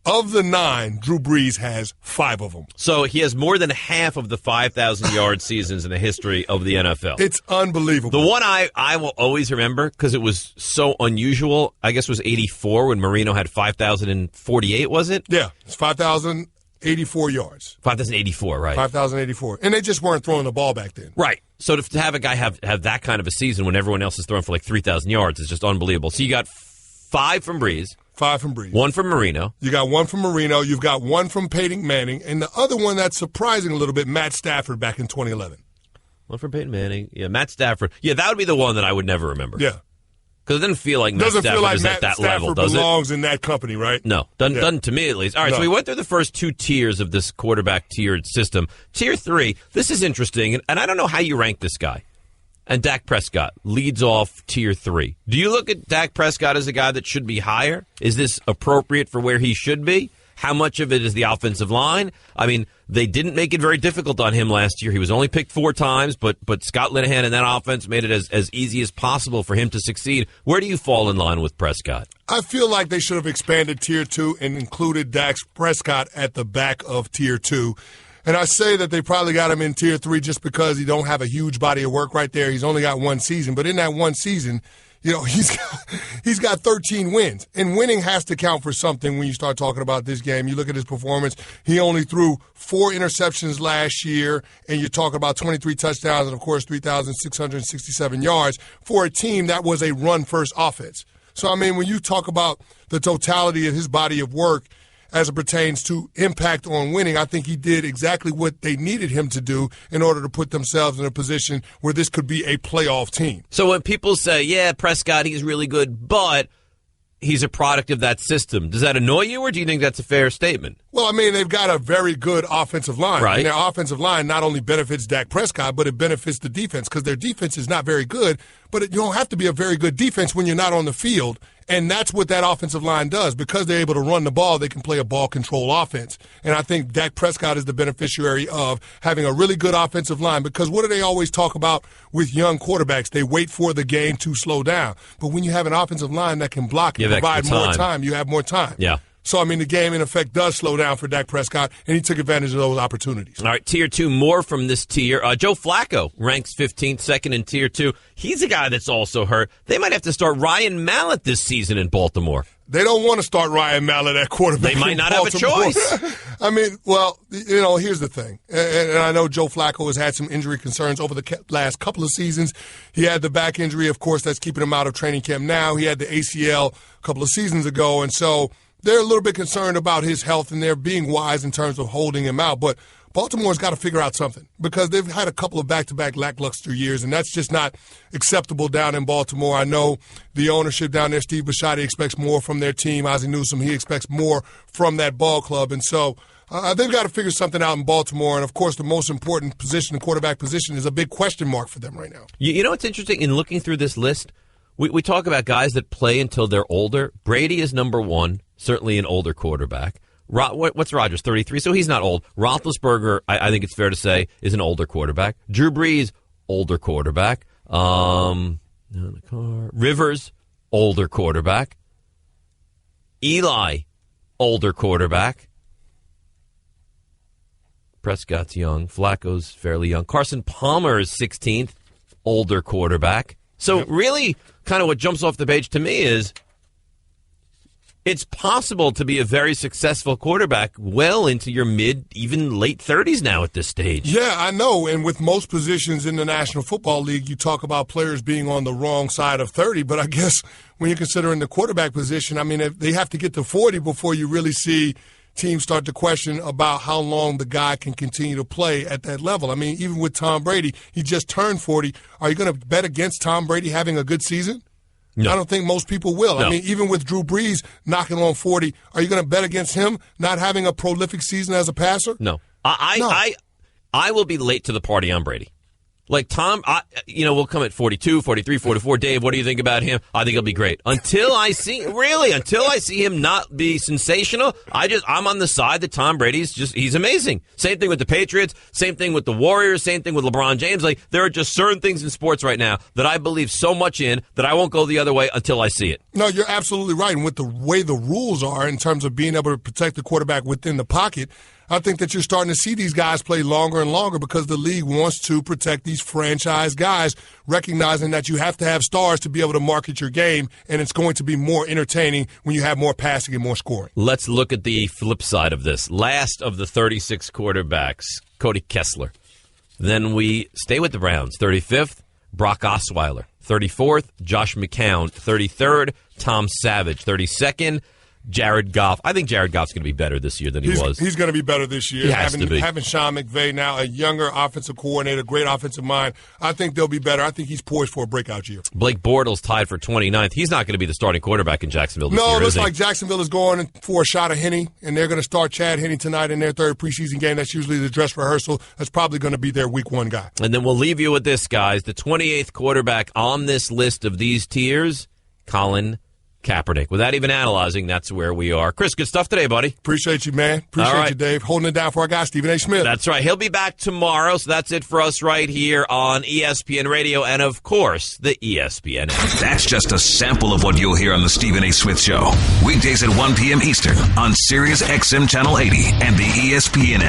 Of the 9, Drew Brees has 5 of them. So he has more than half of the 5,000-yard seasons in the history of the NFL. It's unbelievable. The one I will always remember, because it was so unusual, I guess was 84 when Marino had 5,048, was it? Yeah, it's 5,084 yards. 5,084, right. 5,084. And they just weren't throwing the ball back then. Right. So to have a guy have that kind of a season when everyone else is throwing for like 3,000 yards is just unbelievable. So you got 5 from Brees. 5 from Brees. 1 from Marino. You got 1 from Marino. You've got 1 from Peyton Manning. And the other one that's surprising a little bit, Matt Stafford back in 2011. 1 from Peyton Manning. Yeah, Matt Stafford. Yeah, that would be the one that I would never remember. Yeah. Because it doesn't feel like Matt Stafford is at that level, does it? Belongs in that company, right? No, doesn't to me at least. All right, so we went through the first 2 tiers of this quarterback tiered system. Tier 3, this is interesting, and I don't know how you rank this guy. And Dak Prescott leads off Tier 3. Do you look at Dak Prescott as a guy that should be higher? Is this appropriate for where he should be? How much of it is the offensive line? I mean, they didn't make it very difficult on him last year. He was only picked 4 times, but Scott Linehan and that offense made it as easy as possible for him to succeed. Where do you fall in line with Prescott? I feel like they should have expanded Tier 2 and included Dak Prescott at the back of Tier 2. And I say that they probably got him in Tier 3 just because he don't have a huge body of work right there. He's only got 1 season. But in that 1 season, you know, he's got 13 wins. And winning has to count for something when you start talking about this game. You look at his performance. He only threw 4 interceptions last year, and you're talking about 23 touchdowns and, of course, 3,667 yards for a team that was a run-first offense. So, I mean, when you talk about the totality of his body of work, as it pertains to impact on winning, I think he did exactly what they needed him to do in order to put themselves in a position where this could be a playoff team. So when people say, yeah, Prescott, he's really good, but he's a product of that system, does that annoy you, or do you think that's a fair statement? Well, I mean, they've got a very good offensive line. Right. And their offensive line not only benefits Dak Prescott, but it benefits the defense because their defense is not very good. But you don't have to be a very good defense when you're not on the field. And that's what that offensive line does. Because they're able to run the ball, they can play a ball control offense. And I think Dak Prescott is the beneficiary of having a really good offensive line. Because what do they always talk about with young quarterbacks? They wait for the game to slow down. But when you have an offensive line that can block and provide more time, you have more time. Yeah. So, I mean, the game, in effect, does slow down for Dak Prescott, and he took advantage of those opportunities. All right, Tier 2, more from this tier. Joe Flacco ranks 15th, second in Tier 2. He's a guy that's also hurt. They might have to start Ryan Mallett this season in Baltimore. They don't want to start Ryan Mallett at quarterback. They might not have a choice. I mean, well, you know, here's the thing. And I know Joe Flacco has had some injury concerns over the last couple of seasons. He had the back injury, of course, that's keeping him out of training camp now. He had the ACL a couple of seasons ago, and so they're a little bit concerned about his health, and they're being wise in terms of holding him out. But Baltimore's got to figure out something because they've had a couple of back-to-back lackluster years, and that's just not acceptable down in Baltimore. I know the ownership down there, Steve Bisciotti, expects more from their team. Ozzie Newsome, he expects more from that ball club. And so they've got to figure something out in Baltimore. And, of course, the most important position, the quarterback position, is a big question mark for them right now. You know what's interesting in looking through this list? We talk about guys that play until they're older. Brady is number 1, certainly an older quarterback. What's Rodgers, 33? So he's not old. Roethlisberger, I think it's fair to say, is an older quarterback. Drew Brees, older quarterback. Rivers, older quarterback. Eli, older quarterback. Prescott's young. Flacco's fairly young. Carson Palmer is 16th, older quarterback. So really, kind of what jumps off the page to me is it's possible to be a very successful quarterback well into your mid, even late 30s now at this stage. Yeah, I know. And with most positions in the National Football League, you talk about players being on the wrong side of 30. But I guess when you're considering the quarterback position, I mean, if they have to get to 40 before you really see teams start to question about how long the guy can continue to play at that level. I mean, even with Tom Brady, he just turned 40. Are you going to bet against Tom Brady having a good season? No. I don't think most people will. No. I mean, even with Drew Brees knocking on 40, are you going to bet against him not having a prolific season as a passer? No. I will be late to the party on Brady. Like Tom, we'll come at 42, 43, 44. Dave, what do you think about him? I think he'll be great. Until I see him not be sensational, I'm on the side that Tom Brady's he's amazing. Same thing with the Patriots, same thing with the Warriors, same thing with LeBron James. Like, there are just certain things in sports right now that I believe so much in that I won't go the other way until I see it. No, you're absolutely right. And with the way the rules are in terms of being able to protect the quarterback within the pocket, I think that you're starting to see these guys play longer and longer because the league wants to protect these franchise guys, recognizing that you have to have stars to be able to market your game, and it's going to be more entertaining when you have more passing and more scoring. Let's look at the flip side of this. Last of the 36 quarterbacks, Cody Kessler. Then we stay with the Browns. 35th, Brock Osweiler. 34th, Josh McCown. 33rd, Tom Savage. 32nd, Jared Goff. I think Jared Goff's going to be better this year than he was. He's going to be better this year. He has to be. Having Sean McVay now, a younger offensive coordinator, great offensive mind, I think they'll be better. I think he's poised for a breakout year. Blake Bortles tied for 29th. He's not going to be the starting quarterback in Jacksonville this year, No, it looks is he? like Jacksonville is going for a shot of Henne, and they're going to start Chad Henne tonight in their third preseason game. That's usually the dress rehearsal. That's probably going to be their week one guy. And then we'll leave you with this, guys. The 28th quarterback on this list of these tiers, Colin Kaepernick. Without even analyzing, that's where we are. Chris, good stuff today, buddy. Appreciate you, man. Appreciate you, Dave. Holding it down for our guy, Stephen A. Smith. That's right. He'll be back tomorrow, so that's it for us right here on ESPN Radio and, of course, the ESPN app. That's just a sample of what you'll hear on the Stephen A. Smith Show. Weekdays at 1 p.m. Eastern on Sirius XM Channel 80 and the ESPN app.